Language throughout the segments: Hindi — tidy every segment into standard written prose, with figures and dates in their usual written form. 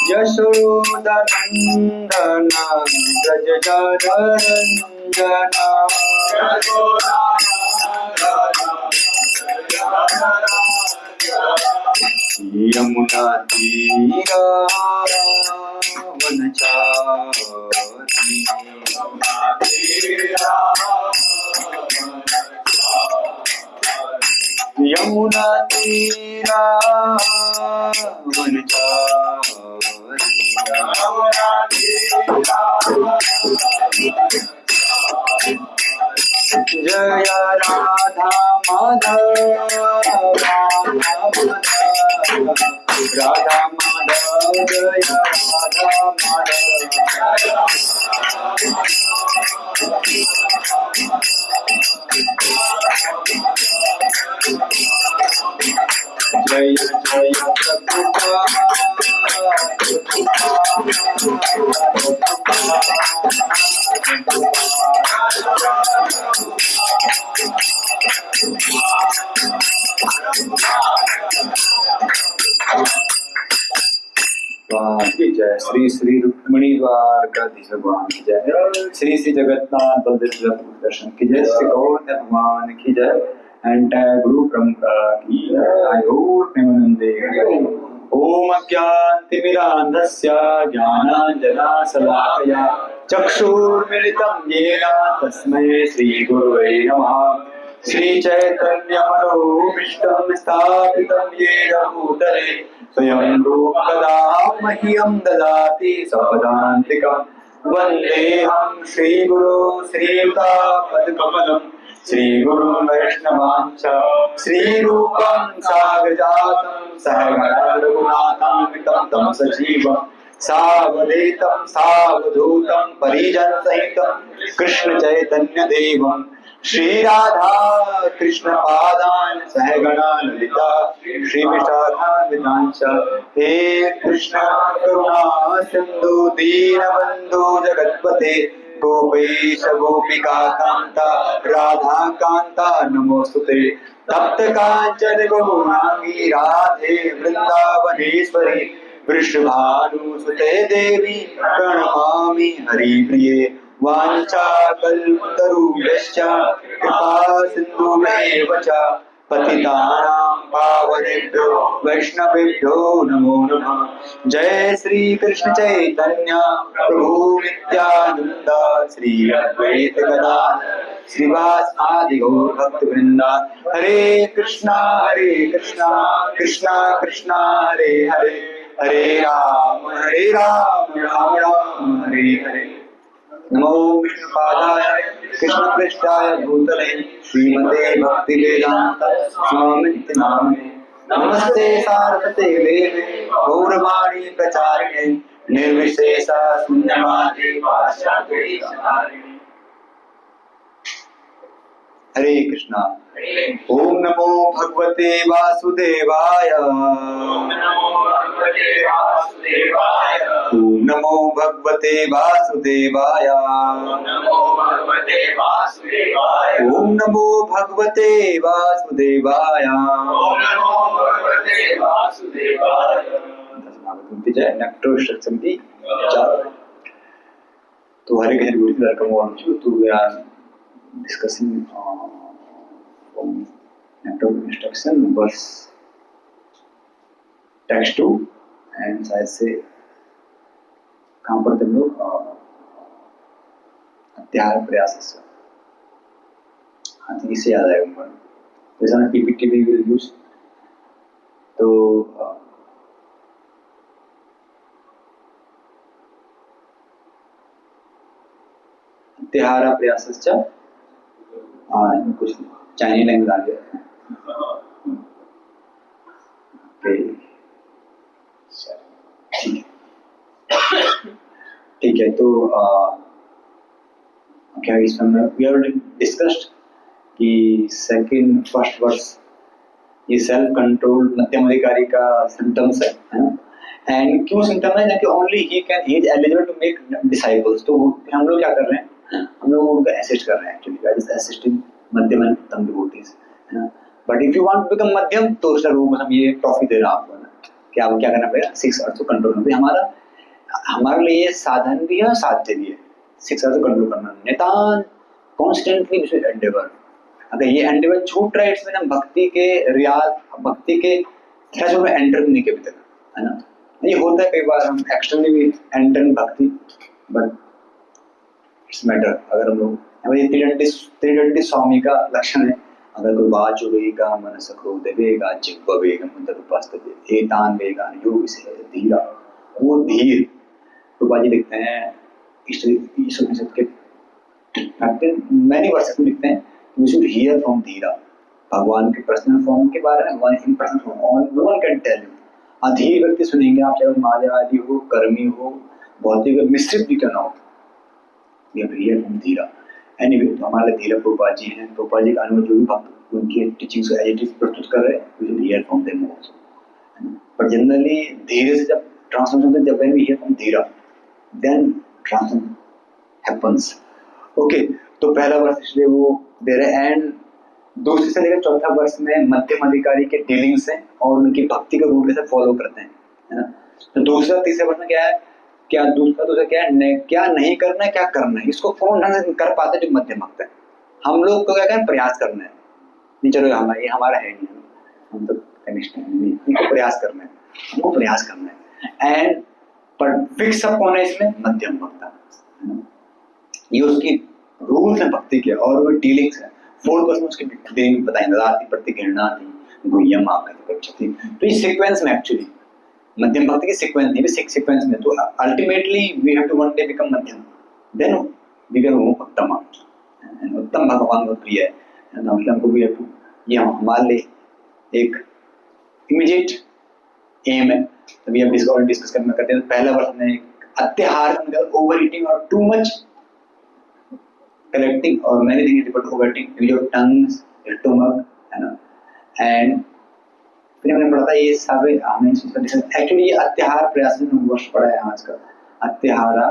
यशोदनन्दन व्रजरञ्जन यमुना तीरा वनचारी यमुना तीरा जय राधा माधव राधा माधव जय राधा माधव जय जय जय श्री श्री रुक्मिणी द्वारकाधीश भगवान की जय श्री श्री जगन्नाथ बलदेव दर्शन की जय श्री गौतम भगवान की जय एंटायर गुरु परंपरा की जय प्रेमानंदे ओम अज्ञानतिमिरान्धस्य ज्ञानाञ्जनशलाकया चक्षुर्मिलितं येन तस्मै श्रीगुरवे नमः श्रीचैतन्यमनोभीष्टं स्थापितं येन भूतले स्वयं रूप कदा मह्यं ददाति सपदान्तिकं वन्देऽहं श्रीगुरो श्रीयुतापदकमलं श्रीगुरु वैष्णवांश्च श्रीरूपं साग्रजातं सहगण रघुनाथान्वितं तं सजीवं सावधूतं सावधूतं परिजनसहितं कृष्ण चैतन्य देवं श्री राधा कृष्ण पादान सहगणा ललिता श्री विशाखान्वितांश्च हे कृष्ण करुणा सिंधु दीनबंधु जगत्पते गोपेश गोपिका कांता राधा कांता नमोस्तुते तप्त कांचन गौरांगी राधे वृंदावनेश्वरी वृषभानुसुते देवी प्रणमामि हरिप्रिये वाञ्छाकल्पतरुभ्यश्च कृपा सिन्धुमेव च पतितानां पावनेभ्यो वैष्णवेभ्यो नमो नमः जय श्री कृष्ण चैतन्य प्रभु नित्यानंद श्री अद्वैत गदाधर श्रीवास आदि गौर भक्त वृंदा हरे कृष्णा कृष्णा कृष्णा हरे हरे हरे राम राम राम हरे हरे नमो विष्णुपादाय कृष्णपृष्ठाय भूतले श्रीमते भक्तिवेदांत स्वामिनिति नामिने नमस्ते सारस्वते देवे गौरवाणी प्रचारिणे निर्विशेष शून्यवादी पाश्चात्य हरे कृष्णा ओम नमो भगवते वासुदेवाय ओम नमो भगवते वासुदेवाय ओम नमो भगवते वासुदेवाय ओम नमो भगवते वासुदेवाय नक्टोष्टसमिति तो Hare Krishna guru welcome all to we are discussing from network instruction verse text 2 and शायद से कहाँ पर हम लोग अत्याहार प्रयास हाँ तो इससे याद आएगा मुझे जैसा ना पीपीटी भी विल यूज तो अत्याहार प्रयास कुछ चाइनीज लैंग्वेज आ गया ठीक है तो क्या इसमें वी आर डिस्कस्ड कि सेकंड फर्स्ट वर्स ये सेल्फ कंट्रोल मध्यम अधिकारी का सिम्टम्स है ना एंड क्यों सिम्टम है कि ओनली ही is eligible to make disciples तो हम लोग क्या कर रहे हैं हम लोग उनको असिस्ट कर रहे हैं एक्चुअली दैट इज असिस्टिंग मध्यम एंड उत्तम डिवोटीज, है ना। But if you want to become मध्यम तो उसका रूप हम ये ट्रॉफी दे रहा हूं आपको, कि आपको क्या करना पड़ेगा, 6 अर्थ को कंट्रोल करना। हमारा हमारे लिए साधन भी है और साध्य भी है 6 अर्थ को कंट्रोल करना। नितान कॉन्स्टेंटली वी शुड एंडेवर। अगर ये एंडेवर छूट रहा है इसमें हम भक्ति के रियाज, भक्ति के थ्रेशोल्ड में एंटर नहीं किए तक, है ना। ये होता है कई बार हम एक्सटर्नली भी एंटर इन भक्ति, बट इट्स मैटर। अगर हम लोग हमारे त्रिदंडी स्वामी का लक्षण है, अगर कोई वाच वेगा मनस क्रोधवेगा जिह्वा वेगम उदरपस्तते एतान वेगान योग से धीरा, वो धीर रूपा जी लिखते हैं ईश्वर के मैनी वर्सेस में लिखते हैं, वी शुड हियर फ्रॉम धीरा, भगवान के पर्सनल फॉर्म के बारे में, भगवान in personal form no one can tell you. अधीर व्यक्ति सुनेंगे आप, चाहे मायावादी हो, कर्मी हो, भौतिक मिश्रित भी करना हो, we have to hear from Dheera. Anyway, तो हमारे धीरा प्रभुपा जी हैं, प्रभुपा जी का अनुभव जो भी भक्त उनकी टीचिंग्स को एज प्रस्तुत कर रहे हैं, we should hear from them also. पर जनरली धीरे से जब ट्रांसफॉर्मेशन होता है, जब वी हियर फ्रॉम धीरा देन ट्रांसफॉर्मेशन हैपेंस। ओके, तो पहला वर्ष इसलिए वो दे रहे हैं, एंड दूसरे से लेकर चौथा वर्ष में मध्यम अधिकारी के डीलिंग्स हैं और उनकी भक्ति का रूट कैसे फॉलो करते हैं, है ना। तो दूसरा तीसरे वर्ष में क्या है, क्या दूसरा क्या है, क्या नहीं करना है, क्या करना है, इसको कौन ढंग से कर पाता है, जो मध्यम भक्त है। हम लोग को क्या करना, प्रयास करना है, नहीं चलो हमारा है नहीं, हम तो कनिष्ठ हैं, नहीं प्रयास करना है, हमको प्रयास करना है। एंड पर फिक्स अप कौन है इसमें, मध्यम भक्त। ये उसकी रूल्स है भक्ति के और वो डीलिंग्स है। फोर्थ वर्ष में उसकी डीलिंग बताएंगे, राति प्रति घृणा थी, गुह्यम आगति थी। तो ये सीक्वेंस में एक्चुअली मध्यम भक्ति की सीक्वेंस नहीं, सीक्वेंस में। तो ultimately we have to one day become मध्यम, देन वी कैन मूव उत्तम। उत्तम भगवान को प्रिय है, हमको भी ये हमारे लिए एक इमीडिएट एम है। तभी हम डिस्कस करते हैं। पहला वर्ष में अत्याहार, ओवर ईटिंग और टू मच कलेक्टिंग और many things difficult overeating your tongues, your stomach, है ना। एंड फिर हमने पढ़ा था ये सब हमने एक्चुअली ये अत्याहार प्रयास में वर्ष पढ़ा है आज का। अत्याहारा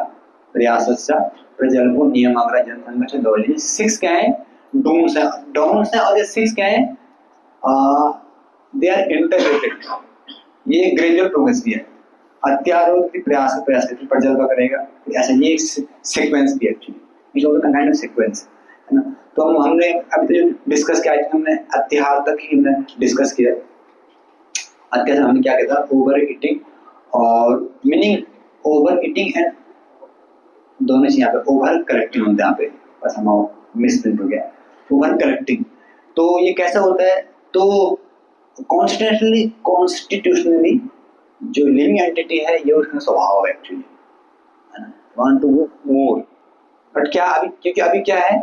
प्रयासस्य प्रजल्पो नियमाग्रह जनसंघर्ष दौली। 6 क्या है, डोंट्स है, डोंट्स है, और ये 6 क्या है, दे आर इंटररेटेड। ये ग्रेजुअल प्रोग्रेस भी है। अत्याहार प्रयास प्रजल्प करेगा, ऐसा ये सीक्वेंस भी actually is also kind of sequence, है ना। तो हमने अभी तो डिस्कस किया है, हमने अत्याहार तक ही हमने डिस्कस किया। अत्याचार हमने क्या कहता है, ओवर ईटिंग, और मीनिंग ओवर ईटिंग एंड दोनों चीज यहाँ पे ओवर करेक्टिंग होता है, यहाँ पे बस हम मिसप्रिंट हो गया, ओवर करेक्टिंग। तो ये कैसा होता है, तो कॉन्स्टिट्यूशनली जो लिविंग एंटिटी है ये उसका स्वभाव है एक्चुअली, है ना, want to go more. But क्या अभी, क्योंकि अभी क्या है,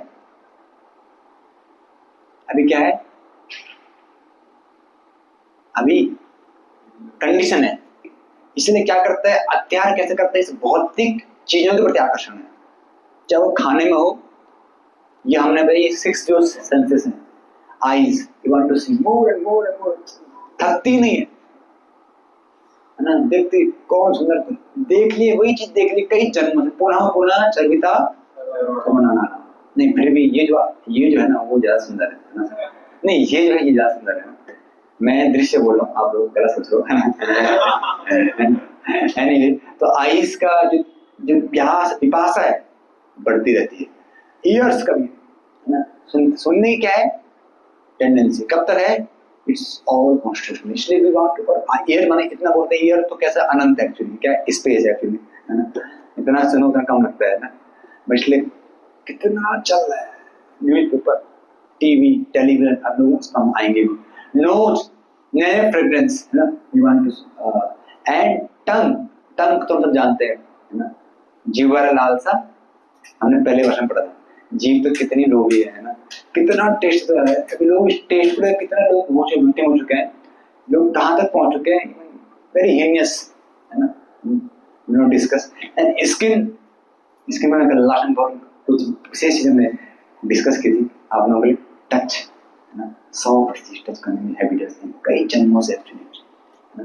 अभी कंडीशन है, इसलिए क्या करता है, अत्याचार कैसे करता है, इस भौतिक चीजों के प्रति आकर्षण है, चाहे वो खाने में हो, ये हमने भाई 6 जो सेंसेस हैं, eyes, you want to see more and more and more, थकती नहीं है ना, देखती कौन सुंदर, देख लिए वही चीज देख ली कई जन्म से, पुनः चर्विता बनाना नहीं, फिर भी ये जो है ना वो ज्यादा सुंदर है ना, नहीं ये जो है ये ज्यादा सुंदर है। मैं दृश्य बोल रहा हूँ, आप लोग गलत सोच रहे हो। anyway, तो आइस का जो प्यास पिपासा है बढ़ती रहती है। ईयर्स का भी है ना, सुनने की क्या है टेंडेंसी, कब तक है, इट्स ऑल कॉन्स्टिट्यूशन। इसलिए भी वांट टू, ईयर माने इतना बोलते हैं, ईयर तो कैसा अनंत एक्चुअली, क्या स्पेस है एक्चुअली, है ना, इतना सुनो उतना कम लगता है ना, इसलिए कितना चल रहा है, न्यूज़पेपर, टीवी, टेलीविजन, अब लोग हम आएंगे भी, नोट्स, नए फ्रेग्रेंस, है ना, you want to, and tongue तो सब जानते हैं, है ना, जीवा लालसा, हमने पहले वर्ष में पढ़ा था, जीव तो कितनी लोभी है ना, कितना टेस्ट तो है, अभी लोग इस टेस्ट पर कितना लोग विक्टिम हो चुके हैं, लोग कहाँ तक पहुंच चुके हैं, वेरी हीनियस, है ना, नो डिस्कस। एंड स्किन में अगर लास्ट बहुत कुछ विशेष चीजें हमने डिस्कस की थी, आप लोगों के लिए टच, है ना, 100% टच करने में हैबिट्स हैं कई जन्मों से एक्चुअली, है ना,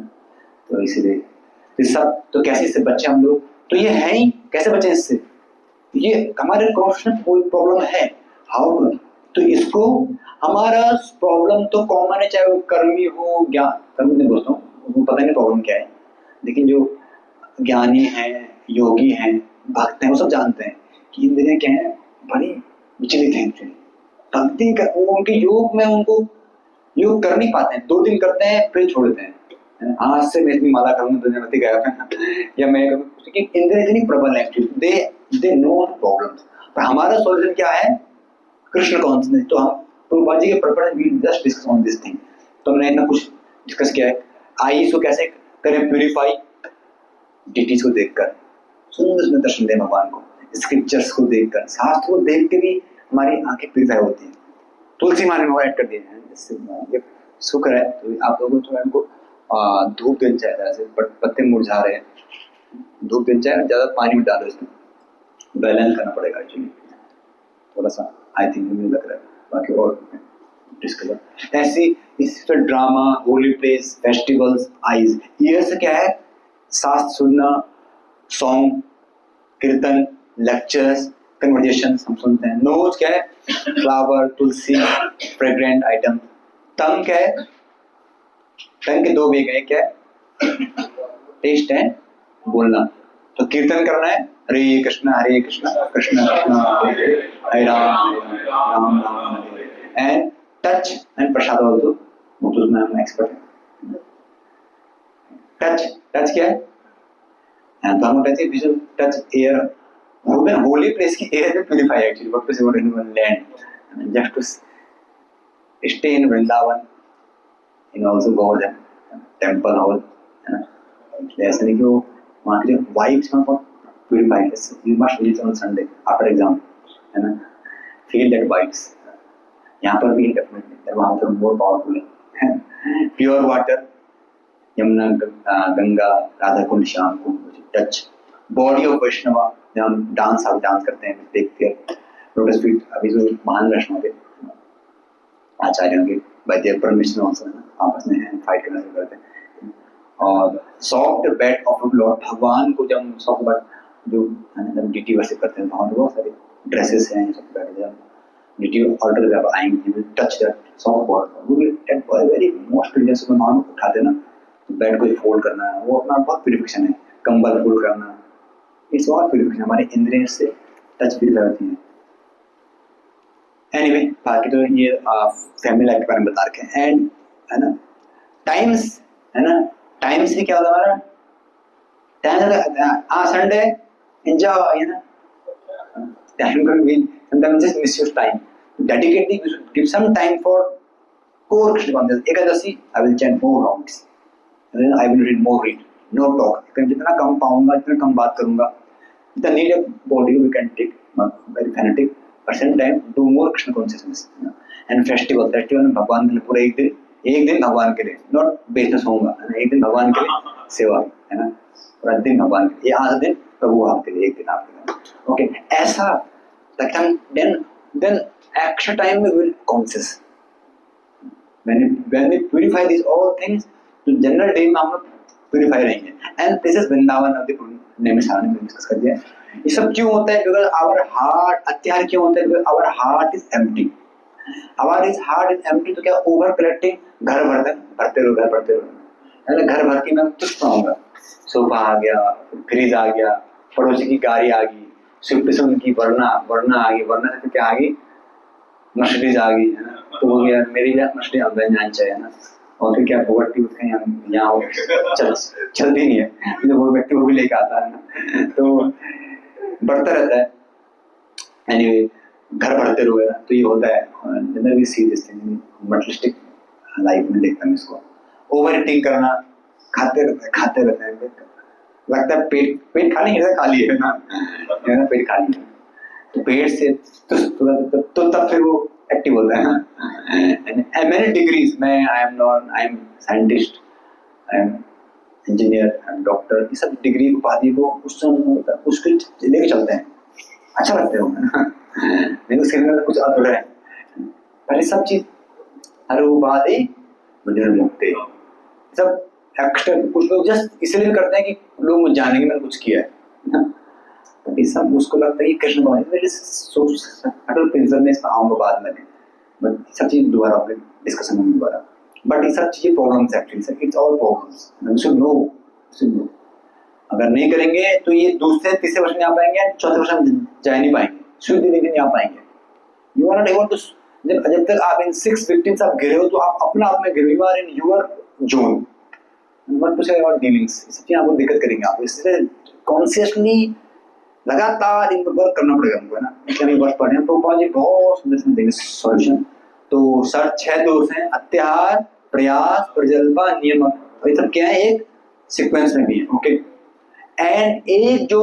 तो इसीलिए इस सब, तो कैसे इससे बच्चे हम लोग, तो ये है ही कैसे बचे इससे, ये हमारे कॉन्शियस कोई प्रॉब्लम है, हाउ तो इसको हमारा प्रॉब्लम तो कॉमन है, चाहे वो कर्मी हो, ज्ञान कर्म नहीं बोलता हूँ, उनको पता नहीं प्रॉब्लम क्या है, लेकिन जो ज्ञानी हैं, योगी हैं, भक्त हैं, वो सब जानते हैं कि इंद्रियां क्या है, बड़ी विचलित हैं। भक्ति कर, वो उनके योग में उनको योग कर नहीं पाते हैं, 2 दिन करते हैं फिर छोड़ देते हैं। आज से मैं इतनी माला करूंगा तो जनवती गया या मैं क्योंकि इंद्रिय इतनी प्रबल है, दे नो प्रॉब्लम्स। पर हमारा सॉल्यूशन क्या है? कृष्ण कॉन्शियसनेस। तो हम प्रभुपाद जी के प्रपंच we just discuss on this thing, तो हमने इतना कुछ डिस्कस किया है। आइए इसको कैसे करें प्यूरिफाई, डिटीज को देखकर सुंदर सुंदर दर्शन दें भगवान को, स्क्रिप्चर्स को देखकर, शास्त्र को देख के भी हमारी आंखें प्यूरिफाई होती है। तुलसी माने में ऐड कर दिए हैं, जिससे शुक्र है। तो आप लोगों को थोड़ा इनको धूप देना चाहिए, जैसे पत्ते मुरझा रहे हैं, धूप देना चाहिए, ज्यादा पानी में डालो, इसमें बैलेंस करना पड़ेगा एक्चुअली थोड़ा सा, आई थिंक मुझे लग रहा है, बाकी और डिस्कस। ऐसी इस drama, holy place, festivals, eyes, year से क्या है, शास्त्र सुनना, सॉन्ग, कीर्तन, लेक्चर्स, कन्वर्जेशन हम सुनते हैं। नोज क्या है, फ्लावर, तुलसी, फ्रेग्रेंट आइटम। टंग क्या है, टंग के 2 वेग है, क्या है, टेस्ट है, बोलना। तो कीर्तन करना है, Hare Krishna Krishna Krishna Hare Ram Ram Ram Hare. And touch and prasad also, वो तो उसमें हम एक्सपर्ट हैं। टच क्या है, तो हम कहते हैं टच एयर, होली प्लेस की एयर में purify actually, what to say what in land, just to stay in Vrindavan, in also God temple hall, है ना। ऐसे नहीं कि वो वहाँ के वाइब्स में प्यूरिफाई है। You must visit on Sunday after exam, है ना, फील दैट वाइब्स। यहाँ पर भी डेफिनेटली वहाँ पर मोर पावरफुल है। Pure water, Yamuna, Ganga, Radha Kund, Shyam Kund, touch body of Vaishnava, जब हम डांस करते हैं, देखते हैं लोटस फीट। अभी जो महान वैष्णव के आचार्यों के वैद्य परमिशन ऑल्सो, आपस में हैं, फाइट करना शुरू करते हैं। और सॉफ्ट बेड ऑफ लॉर्ड, भगवान को जब सॉफ्ट बेड जो डीटी वर्शिप करते हैं, वहाँ बहुत सारे ड्रेसेस हैं, सॉफ्ट बेड, जब डीटी ऑल्टर जब आएंगे, टच दैट सॉफ्ट बॉडी, वो भी वेरी मोस्ट जैसे भगवान को उठाते ना, बेड को फोल्ड करना है, वो अपना बहुत प्यूरिफिकेशन है। कंबल फोल्ड करना, इट्स ऑल प्यूरिफिकेशन, हमारे इंद्रियों से टच भी करती है। एनीवे, बाकी तो ये फैमिली लाइफ के बारे में बता रखे हैं। एंड है ना, टाइम्स, है ना, टाइम से क्या होता है हमारा टाइम, संडे एंजॉय, है ना, टाइम को भी sometimes just misuse time, dedicate, give some time for core Krishna consciousness. Ekadashi I will chant more rounds, I will read, no talk, जितना कम पाऊंगा, जितना कम बात करूंगा, the need of body we can take, not very fanatic, but same time do more Krishna consciousness, and festival में भगवान के लिए पूरा एक दिन भगवान के लिए, नॉट बिजनेस होगा, एक दिन भगवान के लिए सेवा, है ना, पूरा दिन भगवान के लिए, 8 दिन प्रभु आपके लिए, 1 दिन आपके लिए, ओके, ऐसा then extra time we will conscious when we purify these all things, तो जनरल डे में हम लोग प्यूरिफाई रहेंगे। And this is Vrindavan of the Naimisharanya में डिस्कस कर दिया। ये सब क्यों होता है? बिकॉज आवर हार्ट, अत्यार क्यों होता है? Because our heart is empty, our heart is empty. तो क्या ओवर कलेक्टिंग, घर भरते रहो, घर भर के मैं तुष्ट रहूंगा, सोफा आ गया, फ्रिज आ गया, पड़ोसी की गाड़ी आ गई, स्विफ्ट की वरना आ गई, वरना से क्या आ गई, मर्सिडीज आ गई, है ना, तो वो गया मेरी मर्सिडीज अब चाहिए, है ना, और फिर क्या भुगतती उसके यहाँ चलती नहीं है, तो वो व्यक्ति वो भी लेके आता है ना, तो बढ़ता रहता है। एनीवे, घर भरते रहो, तो ये होता है general we see this thing materialistic life में, देखता हूँ इसको। ओवर ईटिंग करना, खाते रहते हैं, लगता है पेट खाली है, खाली है ना, पेट खाली है, तो पेट से तो तब फिर वो एक्टिव होता है ना। मैंने डिग्रीज, मैं I am scientist, I am engineer, I am doctor, ये सब डिग्री उपाधि को उसको लेके चलते हैं, अच्छा लगता है, नहीं तो सिर में कुछ अधूरा है, पर ये सब चीज हर उपाधि मुझे मुक्ति, सब एक्स्ट्रा कुछ लोग जस्ट इसलिए करते हैं कि लोग मुझे जानेंगे मैंने कुछ किया है, तो ये सब उसको लगता है कि कृष्ण भगवान, अटल प्रिंसिपल में इसमें आऊंगा बाद में, बट सब चीज दोबारा होगी डिस्कशन में दोबारा, बट ये सब चीजें problems actually sir, it's all problems, we should know. अगर नहीं करेंगे तो ये दूसरे तीसरे वर्ष में आ पाएंगे, चौथे वर्ष में जा नहीं पाएंगे, शुद्ध नहीं आ पाएंगे। You are not able to, जब तक आप इन 6 विक्टिम्स आप गिरे हो तो आप अपना आप में गिरे, you are in your zone, number 2 से और डीलिंग्स सब चीजें आपको दिक्कत करेंगे, आप इससे कॉन्शियसली लगातार इन पर वर्क करना पड़ेगा हमको, है ना। इसलिए वर्क पढ़े हैं तो जी बहुत सुंदर सुंदर देंगे सॉल्यूशन। तो सर 6 दोष हैं, अत्याहार, प्रयास, प्रजल्पा, नियम, तो ये सब क्या है, एक सीक्वेंस में भी है, ओके। एंड एक जो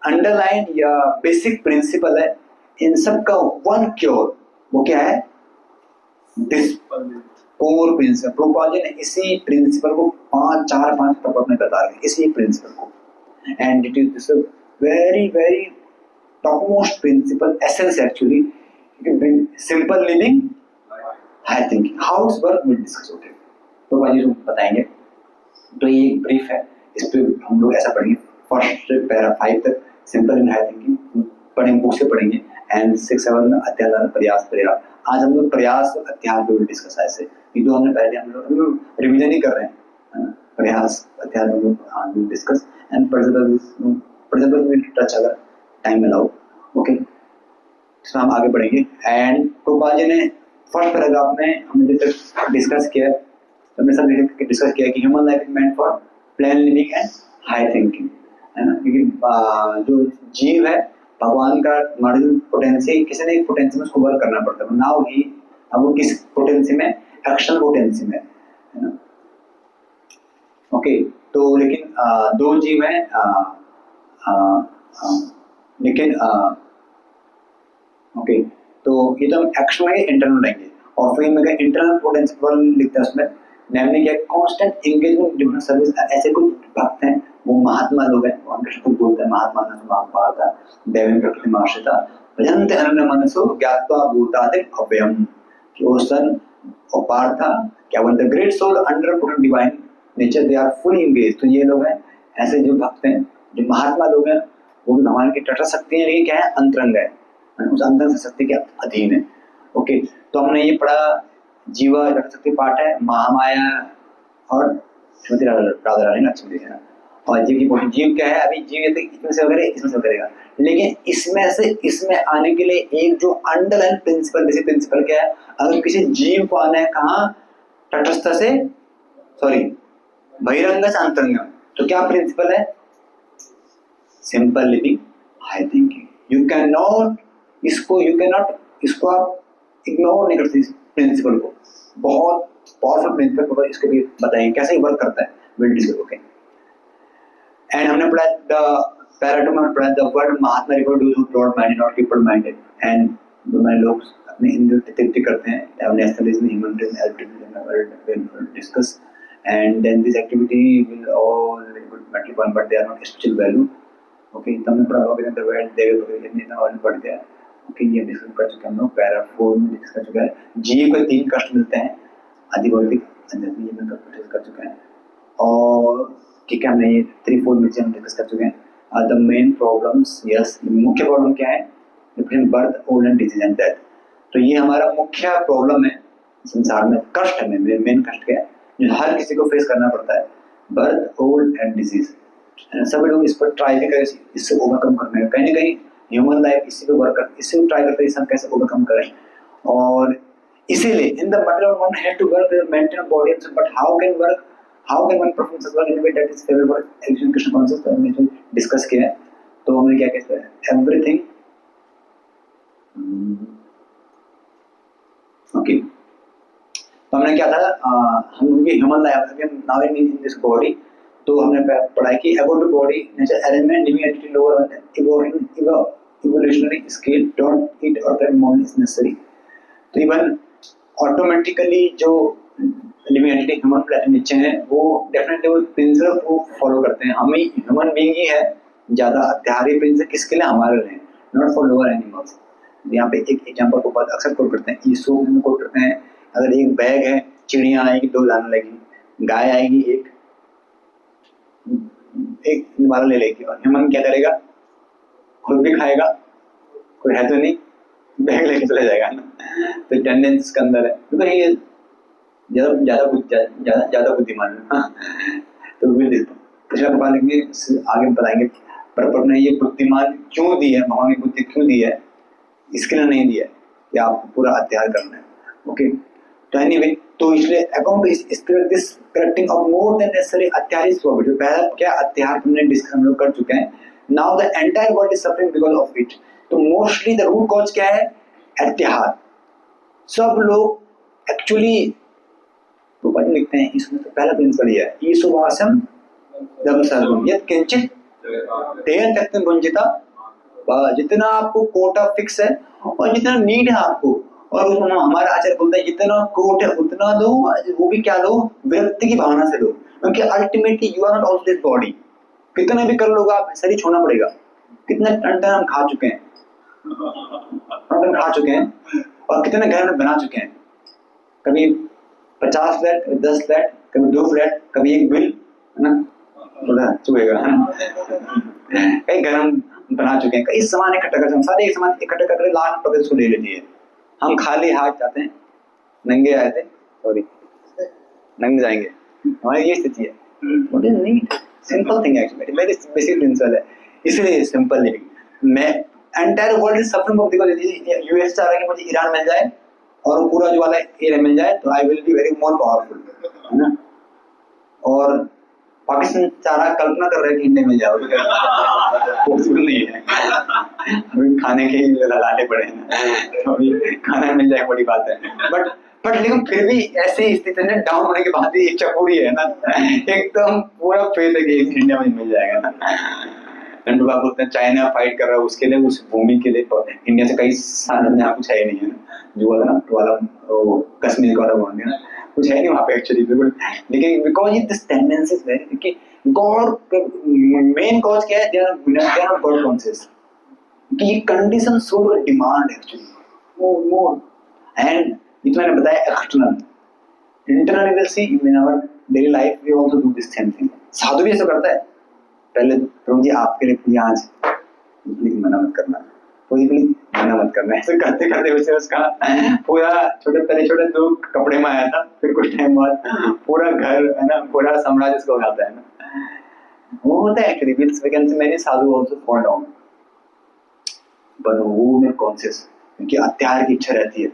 अंडरलाइन या बेसिक प्रिंसिपल है इन सब का, वन क्योर, वो क्या है, कोर प्रिंसिपल। प्रभुपाद जी ने इसी प्रिंसिपल को 5 टॉपिक में बता रहे, इसी प्रिंसिपल को, and it is this very very top most principle essence actually, simple living high thinking, how its work will discuss, okay. Prabhupada ji बताएंगे। तो ये एक ब्रीफ है, इस पे हम लोग ऐसा पढ़ेंगे, फर्स्ट पैरा 5 तक सिंपल एंड हाई थिंकिंग पढ़ेंगे, बुक से पढ़ेंगे, एंड 6-7 में अत्याचार, प्रयास, प्रयास। आज हम लोग प्रयास अत्याचार पे भी डिस्कस है, ऐसे ये दो हमने पहले हम लोग रिवीजन ही कर रहे हैं, प्रयास अत्याचार हम लोग डिस्कस, एंड प्रिंसिपल में टच अगर टाइम अलाउ, ओके। इसमें हम आगे बढ़ेंगे। एंड प्रभुपाद जी ने फर्स्ट पैराग्राफ में हमने जब तक डिस्कस किया, तो हमने सब डिस्कस किया कि human life is meant for plane living and high thinking, है ना। क्योंकि जो जीव है भगवान का मॉडल पोटेंशियल, किसी ने एक पोटेंशियल में उसको वर्क करना पड़ता है, नाउ ही अब वो किस पोटेंशियल में, एक्शन पोटेंशियल में, है ना, ओके। तो लेकिन दो जीव हैं, लेकिन ओके, तो ये तो हम एक्शन में इंटरनल लेंगे, और फिर मैं इंटरनल पोटेंशियल लिखता है उसमें, मैंने क्या कांस्टेंट एंगेजमेंट डिफरेंट सर्विस। ऐसे कुछ भक्त हैं, वो महात्मा लोग हैं, वहाँ कृष्ण खुद बोलते हैं, महात्मा न महाभारता देवी प्रकृति माश्रिता भजन्ते अनन्य मनसो ज्ञात्वा भूतादिक अव्ययम, कि वो सन और पार्था क्या बोलते, great soul under potent divine nature, they are fully engage. तो ये लोग हैं ऐसे जो भक्त हैं, जो महात्मा लोग हैं, वो भी भगवान की तटस्थ शक्ति है, लेकिन क्या है, अंतरंग है, उस अंतरंग शक्ति के अधीन है, ओके। तो हमने ये पढ़ा, जीवा शक्ति पाठ है, महामाया और श्रीमती राधा रानी लक्ष्मी है, और जीव की पोषण, जीव क्या है, अभी जीव इसमें से वगैरह इसमें से करेगा, लेकिन इसमें से इसमें आने के लिए एक जो अंडरलाइन प्रिंसिपल, बेसिक प्रिंसिपल क्या है, अगर किसी जीव को आना है कहाँ, तटस्थ से, सॉरी बहिरंग से अंतरंग, तो क्या प्रिंसिपल है, simple living high thinking. You can not इसको आप इग्नोर नहीं करते, इस प्रिंसिपल को, बहुत पावरफुल प्रिंसिपल, इसको भी बताएंगे कैसे वर्क करता है, विल डिस्कस, ओके। एंड हमने पढ़ा द पैराटो में पढ़ा the word mahatma refer to broad minded not people minded, and जो मैं लोग अपने इंद्रिय तृप्ति करते हैं, nationalism, humanism, altruism will discuss, and then this activity will all very good metal one, but they are not spiritual value, okay. तो हमने पढ़ा होगा द वर्ल्ड देव इतना और पढ़ दिया, ओके। ये डिस्कस कर चुके हम लोग, पैरा 4 में डिस्कस कर चुका है। जीव को 3 कष्ट मिलते हैं, आदि भौतिक, अध्यात्मिक, ये मैं डिस्कस कर चुका है, और ठीक है, हमने ये 3-4 में हम डिस्कस कर चुके हैं। द मेन प्रॉब्लम्स, यस, मुख्य प्रॉब्लम क्या है, different birth, old and disease and death. तो ये हमारा मुख्य प्रॉब्लम है संसार में, कष्ट है, मेन कष्ट क्या है जो हर किसी को फेस करना पड़ता है, बर्थ, ओल्ड एंड डिजीज। सभी लोग इस पर ट्राई भी करें, इससे ओवरकम करने का, कहीं ना कहीं ह्यूमन लाइफ इसी पे वर्क करते, इससे ट्राई करते हैं हम कैसे ओवरकम करें, और इसीलिए in the material one had to work maintain body, but how can one perform such work in a way that is favourable action Krishna concept, हमने जो डिस्कस किया है। तो हमने क्या कहते हैं, एवरीथिंग, ओके। तो हमने क्या था, हम human life now in this body, तो हमने पढ़ाई की about the body nature, element, living entity, lower evolutionary scale, don't eat और दैट मोर इज नेसेसरी। तो इवन ऑटोमेटिकली जो लिविंग एंटिटी ह्यूमन प्लेनेट नीचे है, वो डेफिनेटली वो प्रिंसिपल को फॉलो करते हैं, हमें ह्यूमन बीइंग ही है ज्यादा अत्याहारी प्रिंसिपल किसके लिए, हमारे लिए, नॉट फॉर लोअर एनिमल्स। यहाँ पे एक एग्जांपल को बहुत अक्सर कोट करते हैं, ईसो में कोट करते हैं, अगर एक बैग है, चिड़िया आएगी 2 लाने लगेगी, गाय आएगी एक निवाला ले लेगी, और ह्यूमन क्या करेगा, खुद भी खाएगा, कोई है तो नहीं, बैग लेके चला जाएगा ना। तो टेंडेंसी इसके अंदर है, क्योंकि ये ज्यादा बुद्धिमान है। हाँ। तो कृष्ण भगवान लिखेंगे, आगे बताएंगे पर ने ये बुद्धिमान क्यों दी है, भगवान की बुद्धि क्यों दी है, इसके लिए नहीं दिया है कि आपको पूरा अत्याचार करना है। ओके, तो एनीवे, तो इसलिए account this correcting of more than necessary अत्याचार इज प्रॉब्लम। पहला क्या अत्याचार हमने डिस्कस हम लोग कर चुके हैं। Now the entire world is suffering because of it. तो मोस्टली द रूट कॉज क्या है, अत्याचार। सब लोग एक्चुअली लिखते हैं इसमें, तो पहला प्रिंसिपल ये है, ईशुवासम धर्म सर्वम यत् किंचित तेन तक्तम भुंजिता। जितना आपको कोटा फिक्स है और जितना नीड है आपको, और उसमें हमारा आचार्य बोलता है जितना कोट है उतना दो, वो भी क्या लो, व्यक्ति की भावना से दो, क्योंकि ultimately you are not also this body. कितना भी कर लोगे आप, शरीर छोड़ना पड़ेगा। कितने टन हम खा चुके हैं, और कितने घर में बना चुके हैं। कभी 50 फ्लैट, कभी 10 फ्लैट, कभी 2 फ्लैट, कभी एक बिल, है ना, थोड़ा चुएगा, है ना। कई घर हम बना चुके हैं, कई सामान इकट्ठा करते हैं, सारे सामान इकट्ठा करके लाख रुपए उसको ले लेती है। हम खाली हाथ जाते हैं, नंगे आए थे, सॉरी नंगे जाएंगे, हमारी ये स्थिति है। What is need, simple thing actually, very basic principle है। इसलिए सिंपल लिविंग। मैं entire world is suffering from, because US चाह रहा है कि मुझे ईरान मिल जाए और वो पूरा जो वाला एरिया मिल जाए, तो I will be very more powerful, है ना। और पाकिस्तान चाह रहा, कल्पना कर रहा है कि इंडिया मिल जाओ, पॉसिबल नहीं है। अभी खाने के लाले पड़े हैं, तो अभी खाना मिल जाए बड़ी बात है। बट लेकिन फिर भी ऐसी स्थिति में डाउन होने के बाद भी इच्छा पूरी है ना, एकदम पूरा फेल है कि इंडिया में मिल जाएगा ना। नंदू बाबू बोलते हैं चाइना फाइट कर रहा है उसके लिए, उस भूमि के लिए, इंडिया से कई साल में कुछ है नहीं है ना, जो वाला ना वाला कश्मीर वाला बोल दिया ना, कुछ है नहीं वहाँ पे एक्चुअली बिल्कुल। लेकिन बिकॉज दिस टेंडेंसी है कि गॉड, मेन कॉज क्या है, they are not God conscious, कि ये condition show demand actually more. And ये तो मैंने बताया external, internal will see in our daily life we also do this same thing. साधु भी ऐसा करता है। पहले प्रभु जी आपके लिए पूजा आज मना मत करना, कोई भी मना मत करना, ऐसे करते करते उसे उसका पूरा छोटे 2 कपड़े में आया था, फिर कुछ टाइम बाद पूरा घर, है ना, पूरा साम्राज्य उसको खाता है ना। वो होता है actually, we can say many sadhu also fall down, but वो में कॉन्शियस, क्योंकि अत्याचार की इच्छा रहती है।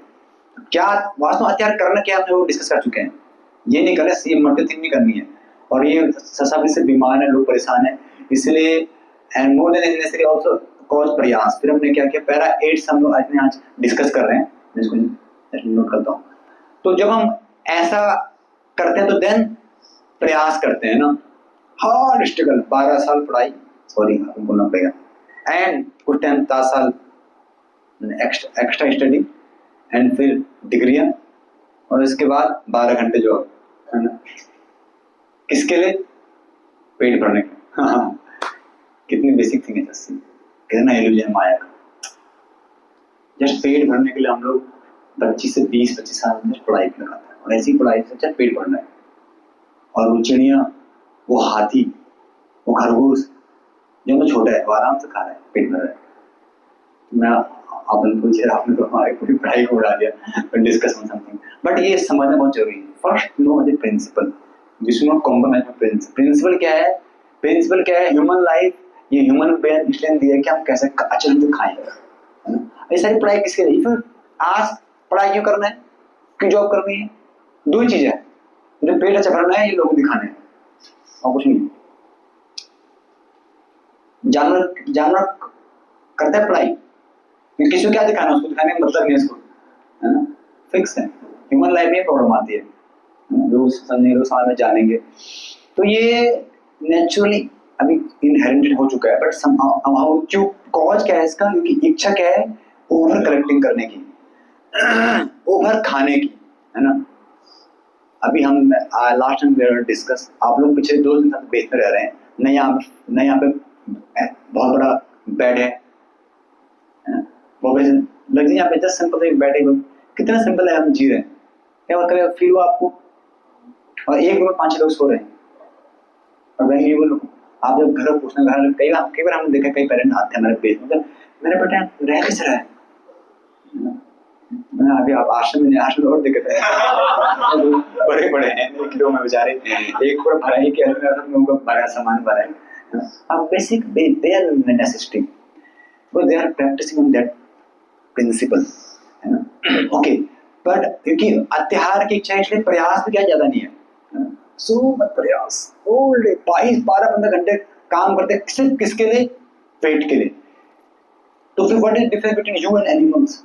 क्या वास्तव में अत्याचार करना क्या, हमने वो डिस्कस कर चुके हैं। ये नहीं करना, ये मल्टी थिंग नहीं करनी है, और ये सब से बीमार है, लोग परेशान है, इसलिए and more than necessary also cause प्रयास। फिर हमने क्या किया, पैरा 8 हम लोग आज डिस्कस कर रहे हैं, जिसको नोट करता हूँ। तो जब हम ऐसा करते हैं तो देन प्रयास करते हैं ना, हार्ड स्ट्रगल, 12 साल पढ़ाई, सॉरी आपको बोलना पड़ेगा, एंड कुछ टाइम 10 साल एक्स्ट्रा स्टडी, एंड फिर डिग्रियां, और इसके बाद 12 घंटे जॉब, है ना। किसके लिए, पेट भरने के। हाँ, कितनी बेसिक थिंग है, जस्ट कितना इल्यूजन माया का। जस्ट पेट भरने के लिए हम लोग 25 से 20-25 साल में पढ़ाई कर रहा था, और ऐसी पढ़ाई से अच्छा पेट भरना है। और वो चिड़िया, वो हाथी, वो खरगोश, जो मैं छोटा है वो आराम से खा रहा है, पेट भर रहा है। मैं आपने पूछे, आपने तो हमारी पूरी पढ़ाई को उड़ा दिया, डिस्कस ऑन समथिंग, बट ये समझना बहुत जरूरी है। First know the principle, which not compromise with principle. क्या है प्रिंसिपल, क्या है, ह्यूमन लाइफ, ये ह्यूमन बेन इसलिए दिया है कि हम कैसे अचानक से खाएं, है ना। ये सारी पढ़ाई किसके लिए, फिर आज पढ़ाई क्यों करना है, क्यों जॉब करनी है, 2 ही चीजें हैं, जो पेट अच्छा भरना है, ये लोगों को दिखाना है, और कुछ नहीं। जानवर करता है पढ़ाई, किसी को क्या दिखाना, उसको दिखाने का मतलब नहीं है, उसको, है ना, फिक्स है। ह्यूमन लाइफ में प्रॉब्लम आती है, रोज समझेंगे, रोज समाज में जानेंगे, तो ये नेचुरली अभी इनहेरेंटेड हो चुका है। बट समहाउ क्यों, कॉज क्या है इसका, क्योंकि इच्छा क्या है, ओवर कलेक्टिंग करने की, ओवर खाने की, है ना। अभी हम लास्ट टाइम डिस्कस, आप लोग पिछले 2 दिन तक बेच में रह रहे हैं, न यहाँ पे बहुत बड़ा बेड है, लग्जरी यहाँ पे जस्ट सिंपल एक बेड है, कितना सिंपल है, हम जी रहे हैं, क्या करें फील हुआ आपको, और एक रूम में 5 लोग सो रहे हैं। और वही ये बोलो, आप जब घर पूछना, घर कई बार हमने देखा, कई पेरेंट्स आते हैं हमारे पेज में, मेरे बेटा रह कैसे रहा है, अभी आप आश्रम में, आश्रम और दिक्कत है। बड़े बड़े हैं, 1 किलो में बेचारे, एक पूरा भराई के अंदर सब लोगों का बड़ा सामान भरा है। अब बेसिक दे आर नेसेसिटी, वो they are practising on that principle, है ना। ओके, बट क्योंकि अत्याहार की इच्छा, इसलिए प्रयास भी क्या ज्यादा नहीं है। सो मत प्रयास, ऑल डे 22-12-15 घंटे काम करते सिर्फ किसके लिए? पेट के लिए। तो फिर what is difference between you and animals?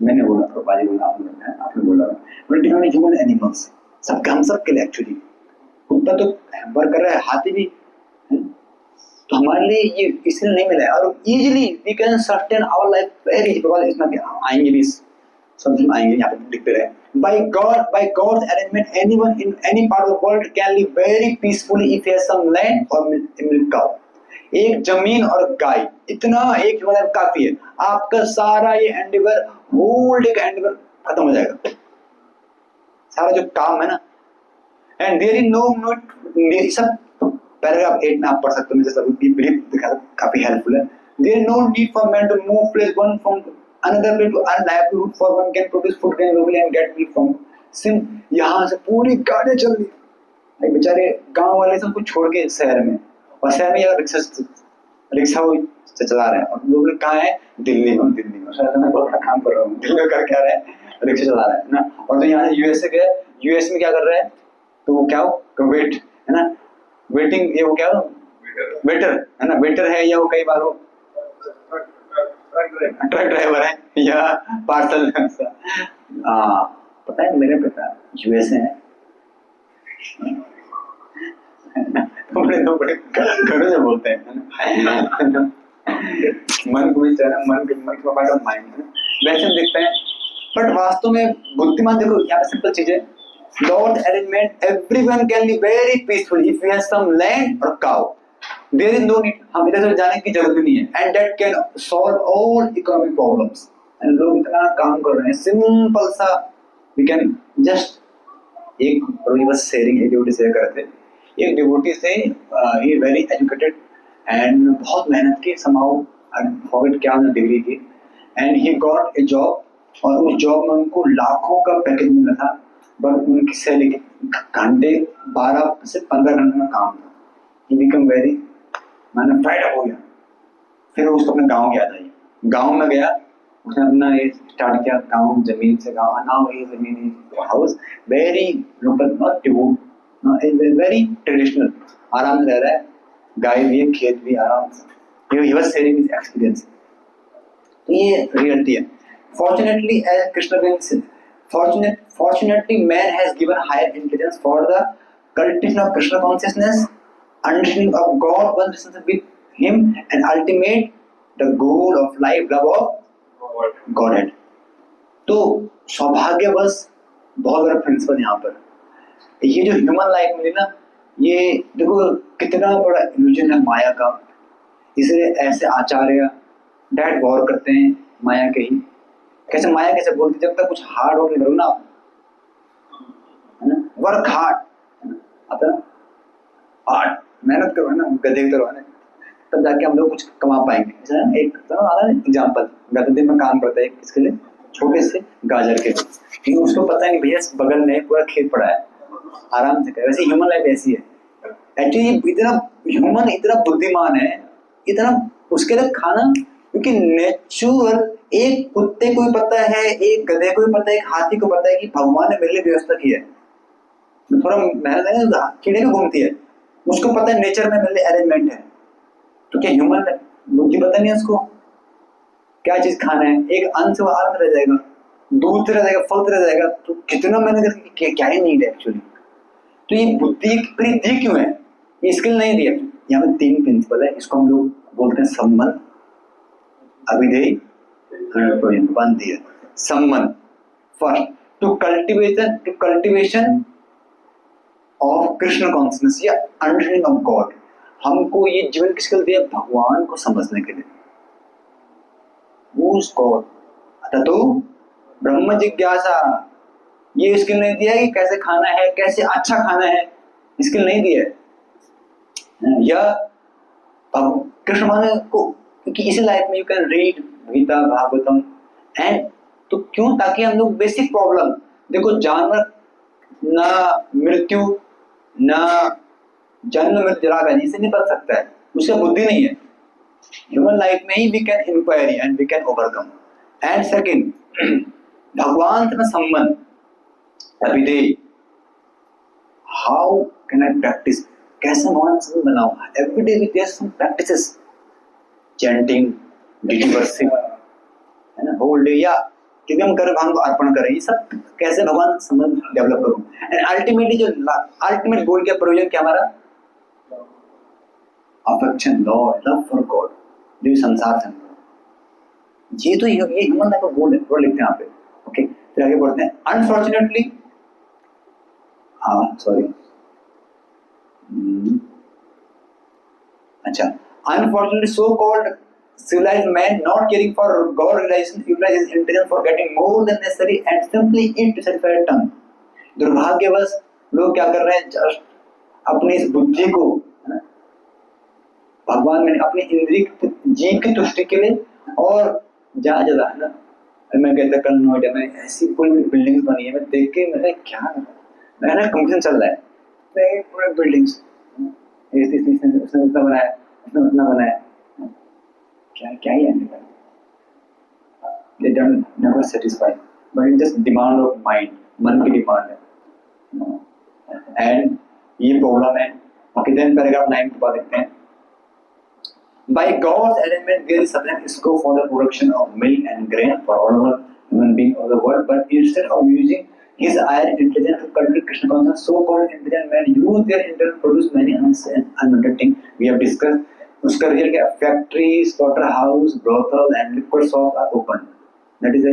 मैंने बोला, प्रभाजी बोला, आपने बोला, बट डिफरेंस ह्यूमन एनिमल्स, सब हम सब के लिए एक्चुअली। कुत्ता तो वर्क कर रहा है, हाथी भी, तो हमारे लिए ये इसलिए नहीं मिला है। और easily we can sustain our life very easy, because इसमें आएंगे भी, सब आएंगे, यहाँ पे लिखते रहे। by God's arrangement, anyone in any part of the world can live very peacefully if he has some land or milk cow. एक जमीन और गाय, इतना एक मतलब काफी है। आपका सारा ये एंडेवर, होल डे का एंडेवर खत्म हो जाएगा, सारा जो काम है ना। एंड देयर इज नो सब पैराग्राफ 8 में आप पढ़ सकते हो, मुझे सब ब्रीफ दिखा, काफी हेल्पफुल है। There is no need for man to move place one from another place to earn livelihood, for one can produce food can locally and get milk from sim। यहाँ से पूरी गाड़ी चल रही है, बेचारे गांव वाले सब कुछ छोड़ के शहर में, और शहर में यार रिक्शा वो चला रहे हैं, और लोग कहाँ है? दिल्ली में शायद मैं बहुत काम कर रहा हूँ, दिल्ली में कर क्या रहा है? रिक्शा चला रहा है ना। और तो यहाँ यूएसए गए, यूएस में क्या कर रहा है? तो वो क्या हो, वेट है ना, वेटिंग, ये वो क्या हो, वेटर है ना, वेटर है, या वो कई बार वो ट्रक ड्राइवर है, या पार्सल। पता है मेरे पिता यूएसए हैं, बड़े घरों से बोलते हैं, मन को भी मन के पास ऑफ माइंड वैसे दिखते हैं, बट वास्तव में बुद्धिमान देखो यहाँ पे सिंपल चीज है। Lord arrangement, everyone can live very peacefully if he has some land or cow. There is no need, हम इधर से जाने की जरूरत भी नहीं है, and that can solve all economic problems। and लोग इतना काम कर रहे हैं, सिंपल सा, we can just एक बस शेयरिंग, एक डिवोटी शेयर करते हैं, एक डिवोटी से he very educated and बहुत मेहनत की, somehow I forget क्या उन्होंने डिग्री की, and he got a job, और उस जॉब में उनको लाखों का पैकेज मिला था, बट उनकी सैलरी घंटे 12 से 15 घंटे में काम था। he become very मैंने फाइड अप हो गया, फिर उसको अपने गांव गया था, गांव में गया, उसने अपना ये स्टार्ट किया, गांव जमीन से गांव, नाउ ही जमीन house, very local, not devote, very traditional, आराम से रह रहा है, गाय भी है, खेत भी, आराम से, he was sharing his experience. तो ये रियलिटी है। फॉर्चुनेटली एज कृष्ण बेन fortunately man has given higher intelligence for the cultivation of Krishna consciousness, understanding of God, one relationship with him, and ultimate the goal of life, love of Godhead। तो सौभाग्यवश बहुत बड़ा प्रिंसिपल यहाँ पर, ये जो ह्यूमन लाइफ मिली ना, ये देखो कितना बड़ा इल्यूजन है माया का। इसलिए ऐसे आचार्य डैड वॉर करते हैं माया के ही, कैसे माया कैसे बोलती, जब तक कुछ हार्ड वर्क करो ना, है ना, वर्क हार्ड, आता है हार्ड, मेहनत करो, है ना, गधे की तरह, है ना, तब जाके हम लोग कुछ कमा पाएंगे। ऐसा है एक तो आता है एग्जांपल, गधे में काम करता है किसके लिए? छोटे से गाजर के लिए, लेकिन उसको पता नहीं भैया बगल में पूरा खेत पड़ा है, आराम से करे। वैसे ह्यूमन लाइफ ऐसी है एक्चुअली, इतना ह्यूमन इतना बुद्धिमान है, इतना उसके लिए खाना, क्योंकि नेचुरल एक कुत्ते को भी पता है, एक गधे को भी पता है, एक हाथी को पता है कि भगवान ने मेरे लिए व्यवस्था की है। थोड़ा मेहनत है, कीड़े भी घूमती है, उसको पता है नेचर में मेरे लिए अरेंजमेंट है। तो क्या ह्यूमन बुद्धि पता नहीं है उसको क्या चीज खाना है? एक अन्न से वो आराम रह जाएगा, दूध से रह जाएगा, फल से रह जाएगा, तो कितना मेहनत करके क्या ही नीड है एक्चुअली। तो ये बुद्धि दी क्यों है? ये स्किल नहीं दिया। यहाँ पे 3 प्रिंसिपल है, इसको हम लोग बोलते हैं संबंध, अभिधेय, बंधीय। संबंध first, to cultivation of Krishna consciousness या अंडरस्टैंडिंग ऑफ गॉड। हमको ये जीवन की स्किल दिया भगवान को समझने के लिए, गॉड, तो ब्रह्म जिज्ञासा। ये स्किल नहीं दिया कि कैसे खाना है, कैसे अच्छा खाना है, स्किल नहीं दिया है। या कृष्ण माने को, क्योंकि इसी लाइफ में you can read Gita, Bhagavatam, and तो क्यों, ताकि हम लोग बेसिक प्रॉब्लम, देखो जानवर ना मृत्यु ना जन्म मृत्यु जरा व्याधि से नहीं बच सकता है, उसका बुद्धि नहीं है। ह्यूमन लाइफ में ही we can inquiry and we can overcome. And second, भगवान से संबंध अभिदे, हाउ कैन आई प्रैक्टिस, कैसे भगवान से बनाओ, everyday with their some practices, chanting, deity worship, है ना, होल डे, या क्योंकि हम कर भगवान को अर्पण करें, ये सब कैसे भगवान संबंध डेवलप करूं। एंड अल्टीमेटली जो अल्टीमेट गोल क्या, प्रयोजन क्या हमारा, अफेक्शन, लव फॉर गॉड, जो संसार से, ये तो ये ह्यूमन लाइफ का गोल है, वो लिखते हैं यहाँ पे। ओके, फिर आगे बढ़ते हैं। अनफॉर्चुनेटली, हाँ सॉरी, अच्छा, unfortunately so called civilized man not caring for God realization utilize his intelligence for getting more than necessary and simply eat to satisfy a tongue। दुर्भाग्यवश लोग क्या कर रहे हैं, जस्ट अपनी इस बुद्धि को भगवान ने अपनी इंद्रिय जीव की तुष्टि के लिए, और ज्यादा है ना, मैं कहता कल नोएडा में ऐसी कोई बिल्डिंग्स बनी है, मैं देख के मैंने क्या, मैं ना कंपटीशन चल रहा है, पूरे बिल्डिंग्स, उसने उतना बनाया, उसने उतना बनाया, क्या ही है, they don't never satisfy, but it's just demand of mind, मन की डिमांड है, एंड ये प्रॉब्लम है। ओके, देन पैराग्राफ 9 के बाद देखते हैं। By God's arrangement, there is sufficient scope for the production of milk and grain for all of human beings of the world, but instead of using his iron intelligence to cultivate Krishna consciousness, so-called intelligent men use their intellect to produce many unwanted things. We have discussed. उसका रिजल्ट क्या, factory, slaughter house, brothel and liquid shop are open. That is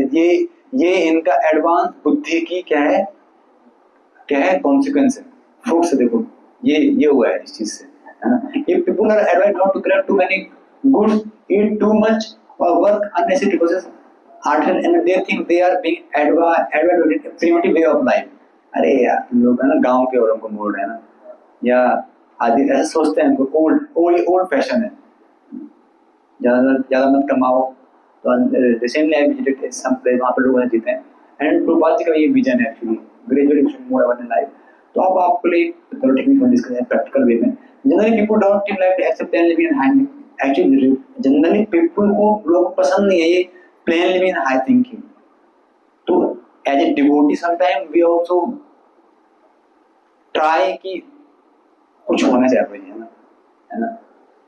ये इनका एडवांस बुद्धि की क्या है कॉन्सिक्वेंस है, फ्रूट्स। देखो ये हुआ है इस चीज से, है ना। If people are advised not to grab too many goods, eat too much और work unnecessary process artificial, and they think they are being advanced primitive way of life. अरे यार लोग है ना गांव के और हमको मूड है ना, या आदि ऐसे सोचते हैं, ओल्ड फैशन है, ज्यादा मत कमाओ। तो recently I visited some place, वहां पर लोग जीते हैं, एंड प्रभुपाद जी का ये विजन है actually, gradually we should move our in life. तो अब आपको लिए थोड़ा टेक्निकल डिस्कस है प्रैक्टिकल वे में। Generally people don't think like except plain living and high, actually generally people को लोग पसंद नहीं है ये plain living and high thinking. तो as a devotee sometime we also try कि कुछ होना चाहिए, है ना।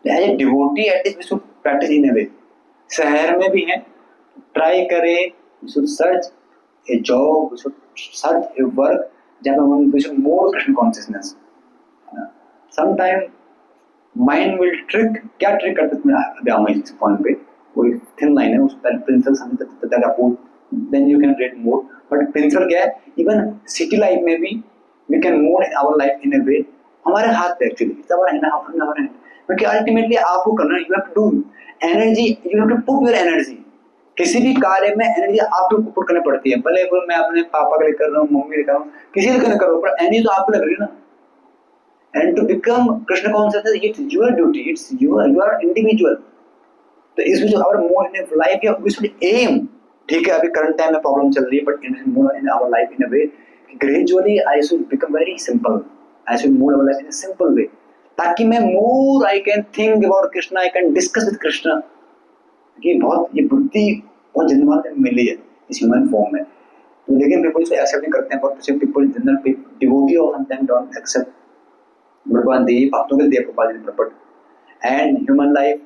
As a devotee at least we should practice in a वे। शहर में भी है, ट्राई करें, we should search a job, we should search a work जहाँ पे we should more Krishna consciousness. Sometime mind will trick, क्या ट्रिक करते हैं अभी हम इस पॉइंट पे, कोई थिन लाइन है उस पर प्रिंसिपल समझ तक आपको, then you can rate more. But principle क्या है, इवन सिटी लाइफ में भी we can more in our life in a way, हमारे हाथ पे एक्चुअली, इट्स आवर हैंड, क्योंकि अल्टीमेटली आपको करना, you have to do energy, you have to put your energy. किसी भी कार्य में एनर्जी आपको पुट करनी पड़ती है, भले मैं अपने पापा के लिए कर रहा हूँ, मम्मी के लिए कर रहा हूँ, किसी के लिए कर रहा हूँ, पर एनर्जी तो आपको लग रही है ना। And to become Krishna conscious it's your duty, it's you are individual. तो इस वजह आवर मोर इन लाइफ या वी शुड एम, ठीक है अभी करंट टाइम में प्रॉब्लम चल रही है, but in more in our life in a way gradually I should become very simple, I should more our life in a simple way, ताकि मैं more I can think about Krishna, I can discuss with Krishna. ये बुद्धि बहुत जन्मजात में मिली है इस ह्यूमन फॉर्म में। तो लेकिन पीपल इसे एक्सेप्ट नहीं करते हैं, बहुत से पीपल जनरल डिवोटी और समटाइम डोंट एक्सेप्ट भगवान देव भक्तों के देव को प्रपट। And human life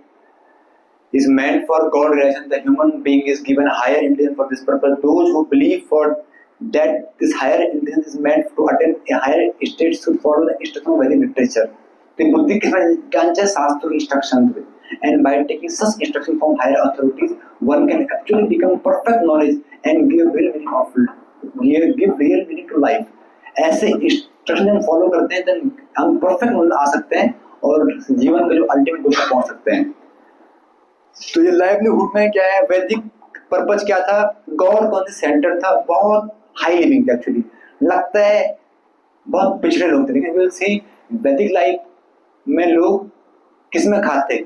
is meant for God realization. The human being is given higher intelligence for this purpose. Those who believe for that this higher intelligence is meant to attain a higher state should follow the instruction of Vedic literature. The बुद्धि के ज्ञान से शास्त्रों की instruction थे, and by taking such instruction from higher authorities, one can actually become perfect knowledge and give real meaning to life. ऐसे instruction हम follow करते हैं, then हम perfect knowledge आ सकते हैं और जीवन का जो ultimate गोल तक पहुंच सकते हैं। तो ये लाइवलीहुड में क्या है, वैदिक पर्पज क्या था, गॉड कौन से सेंटर था, बहुत हाई लिविंग था एक्चुअली, लगता है बहुत पिछड़े लोग थे। लेकिन विल सी वैदिक लाइफ में लोग किस में खाते,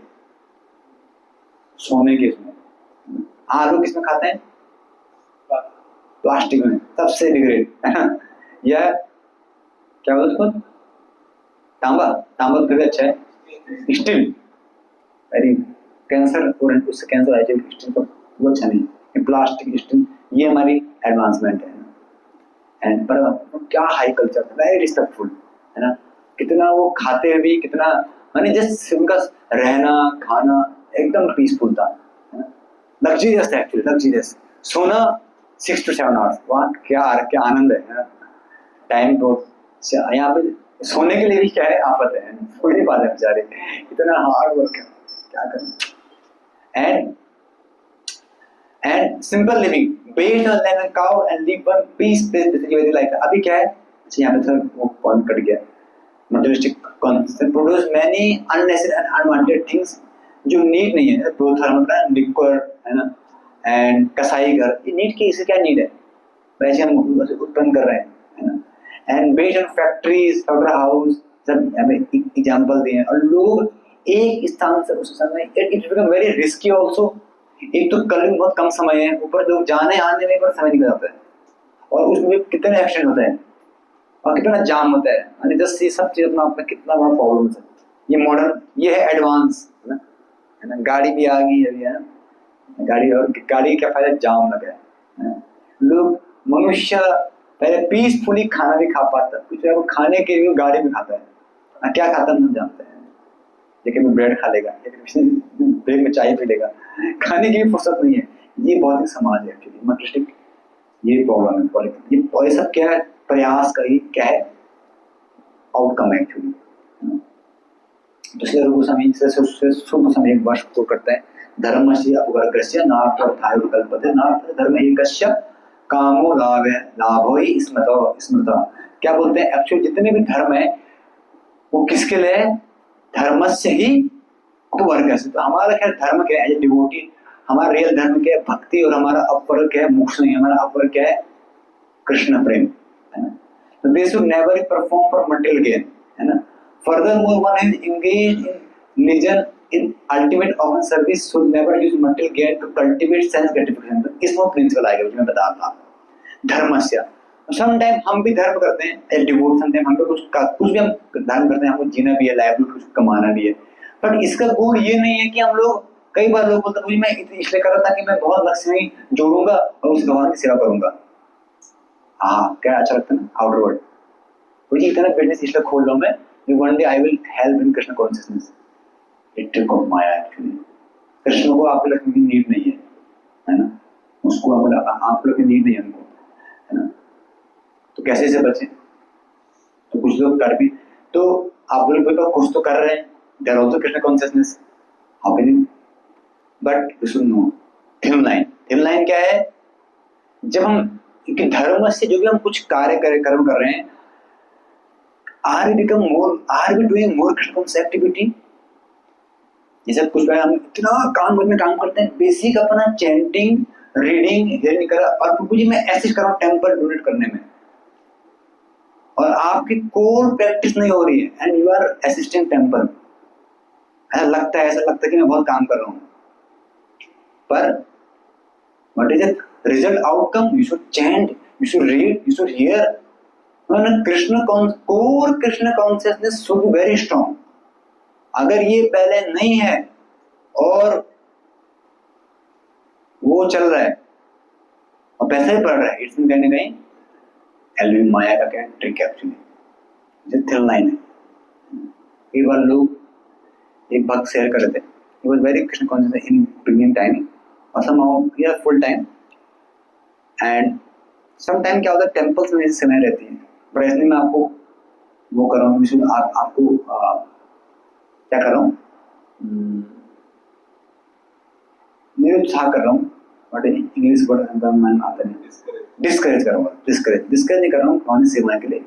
सोने के इसमें, आलू किस में खाते हैं, प्लास्टिक में सबसे डिग्रेड, है ना। या क्या बोलते उसको, तांबा, तांबा तो भी अच्छा है, स्टील वेरी कैंसर, और उससे कैंसर आए स्टील का वो अच्छा नहीं है, प्लास्टिक स्टील ये हमारी एडवांसमेंट है। एंड पर क्या हाई कल्चर, वेरी रिस्पेक्टफुल, है ना। कितना वो खाते हुए भी कितना, माने जस्ट उनका रहना खाना एकदम पीसफुल था, लग्जरियस था एक्चुअली, लग्जरियस। सोना 6 to 7 hours, वाह क्या आनंद है। टाइम तो यहाँ पे सोने के लिए भी क्या है आफत है, सो नहीं पाते बेचारे, इतना हार्ड वर्क है, क्या करें। And simple living based on land and cow and live one peace life. अभी क्या है, अच्छा यहाँ पे थोड़ा वो पॉइंट कट गया, materialistic concept produce many unnecessary and unwanted things जो नीड नहीं है, दो थर्मल लिक्विड, है ना, एंड कसाई घर, ये नीड की, इससे क्या नीड है, वैसे हम उत्पन्न कर रहे हैं, है ना। And based on factories powder house, सब हमें एग्जांपल दिए हैं, और लोग एक स्थान से उस समय it become very risky also. एक तो कल बहुत कम समय है, ऊपर लोग जाने आने में बड़ा समय निकल जाता है, और उसमें कितने एक्सीडेंट होते हैं और कितना जाम होता है, यानी जस्ट ये सब चीज अपना आप में कितना बड़ा प्रॉब्लम है। ये मॉडर्न, ये है एडवांस, है ना। गाड़ी भी आ गई अभी, है ना, गाड़ी, और गाड़ी का फायदा जाम लगा है। लोग मनुष्य पहले पीसफुली खाना भी खा पाता, कुछ वो खाने के लिए गाड़ी में खाता है, क्या खाता हम जानते हैं, लेकिन वो ब्रेड खा लेगा, लेकिन ब्रेक में चाय पी लेगा, खाने की भी फुर्सत नहीं है। ये भौतिक समाज है एक्चुअली, मटेरियलिस्टिक, ये प्रॉब्लम है। ये सब क्या है, प्रयास का ही क्या है आउटकम है एक्चुअली। दूसरे रूप से शुभ समय वर्ष को करता है, धर्मस्य अपवर्गस्य नार्थाय कल्पते नार्थ धर्म एकस्य कामो लाभोई स्मृता। क्या बोलते हैं एक्चुअली, जितने भी धर्म है वो किसके लिए, धर्मस्य ही अपवर्गस्य। तो हमारा क्या धर्म क्या है, डिवोटी, हमारा रियल धर्म क्या है भक्ति, और हमारा अपवर्ग क्या है मोक्ष नहीं, हमारा अपवर्ग क्या है कृष्ण प्रेम, है ना। तो they should never perform for material gain, है ना। Furthermore, one is engaged in religion in ultimate open service should never use material gain to cultivate sense gratification। तो इसमें प्रिंसिपल आएगा जो मैं बता रहा था, धर्मस्य। समटाइम हम भी धर्म करते हैं, डिवोशन हम भी कुछ भी हम धर्म करते हैं, हमको जीना भी है, लाइवलीहुड कुछ कमाना भी है, बट इसका गुण ये नहीं है कि हम लोग, कई बार लोग बोलते हैं मैं इसलिए कर रहा था कि मैं बहुत लक्ष्मी जोड़ूंगा और उस भगवान की सेवा करूंगा। हाँ, क्या अच्छा लगता है ना आउटर वर्ल्ड, मुझे इतना बिजनेस इसलिए खोल रहा हूँ मैं, one day I will help in Krishna consciousness। It trick of Maya actually। Krishna को आप लोग की नीड नहीं है ना, उसको आप लोग की नीड नहीं है उनको, है ना। तो कैसे से बचे, तो कुछ लोग कर भी, तो आप लोग कुछ तो कर रहे हैं, there also Krishna consciousness, how can you, but you should know thin line क्या है, जब हम धर्म से जो भी हम कुछ कर्म कर रहे हैं, are we doing more Krishna activity? जैसे कुछ बार हम इतना काम करते हैं, बेसिक अपना चैंटिंग, रीडिंग, हियरिंग करा, और प्रभु जी मैं ऐसे कर रहा हूँ टेम्पल डोनेट करने में, और आपकी कोर प्रैक्टिस नहीं हो रही है, and you are assisting temple, ऐसा लगता है कि मैं बहुत काम कर रहा हूँ, पर what is the result outcome, you should chant, you should read, you should hear. Core Krishna consciousness should be very strong. अगर ये पहले नहीं है और वो चल रहा है और पैसा ही पड़ रहा है, इसमें कहीं ना कहीं एलवी माया का क्या ट्रिक है एक्चुअली, थिन लाइन है। एक बार लोग, एक भक्त शेयर कर रहे थे, he was very Krishna conscious in beginning time और somehow he was full time, and sometime क्या होता है टेम्पल्स में समय रहती है, पर इसलिए मैं आपको वो कर रहा हूँ, आपको क्या कर रहा हूँ, निरुत्साह कर रहा हूँ, बट इंग्लिश वर्ड मैं आता नहीं, डिस्करेज कर रहा हूँ, डिस्करेज नहीं कर रहा हूँ भगवान सेवा के लिए।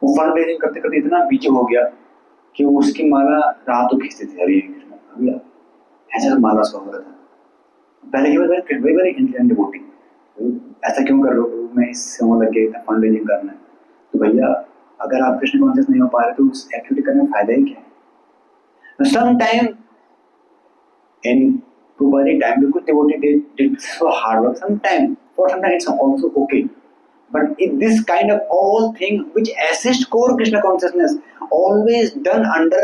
वो फंड रेजिंग करते करते इतना बिजी हो गया कि उसकी माला रातों खींचती थी, हरे कृष्ण ऐसा माला उसका हो रहा था। पहले ये वेरी इंटेलिजेंट डिवोटी, ऐसा क्यों कर रहे हो, मैं इस समय लग गया फंड रेजिंग करना है। तो भैया अगर आप कृष्ण कॉन्शियस नहीं हो पा रहे तो उस एक्टिविटी करने में फायदा ही क्या है। Some time in Prabhupada time because devotee they did so hard work. Sometime for some time it's also okay. But if this kind of all thing which assist core Krishna consciousness always done under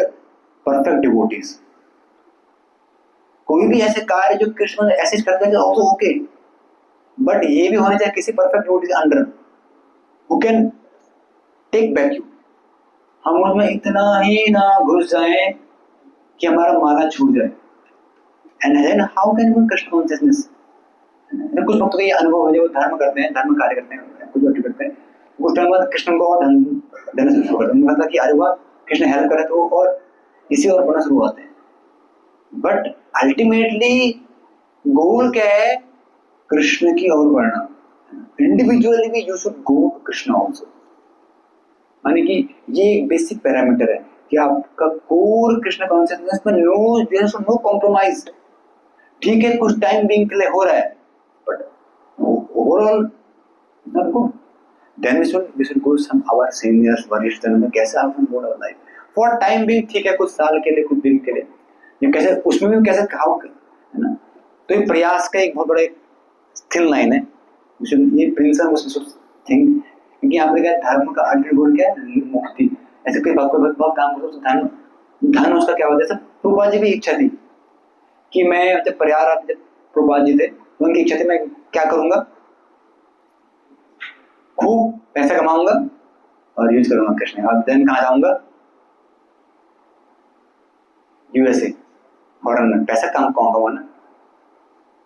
perfect devotees. कोई भी ऐसे कार्य जो कृष्ण असिस्ट करते हैं also okay, but ये भी होने चाहिए किसी perfect devotee के under who can take back you. हम उसमें इतना ही ना घुस जाएं कि हमारा माला छूट जाए. And then how can we Krishna consciousness? कुछ भक्तों का ये अनुभव है जब वो धर्म करते हैं, धर्म कार्य करते हैं, कुछ भक्ति करते हैं, उस टाइम बाद कृष्ण को और धन से शुरू करते हैं. उनको लगता है कि अरे वाह कृष्ण हेल्प करे तो और इसी और बढ़ना शुरू होते हैं. बट अल्टीमेटली गोल क्या है? कृष्ण की ओर बढ़ना. इंडिविजुअली भी you should go Krishna also. माने कि ये एक बेसिक पैरामीटर है कि आपका कोर कृष्ण कॉन्शियसनेस में नो कॉम्प्रोमाइज. ठीक है कुछ टाइम बीइंग के लिए हो रहा है but overall not good. Then we should go some our seniors वरिष्ठ में कैसे आप mode of life for time being. ठीक है कुछ साल के लिए कुछ दिन के लिए ये कैसे उसमें भी कैसे खाओ है ना. तो ये प्रयास का एक बहुत बड़ा थिन लाइन है. ये प्रिंसिपल थिंक क्योंकि यहाँ पे क्या धर्म का अल्टीमेट गोल क्या है? मुक्ति. ऐसे कोई बहुत काम करो तो धन उसका क्या होता है? सब प्रभुपाद जी की इच्छा थी कि मैं जब प्रयाग जब प्रभुपाद जी थे तो उनकी इच्छा थी मैं क्या करूंगा? खूब पैसा कमाऊंगा और यूज करूंगा कृष्ण. अब देन कहाँ जाऊंगा? यूएसए फॉरेन में पैसा कम कमाऊंगा ना.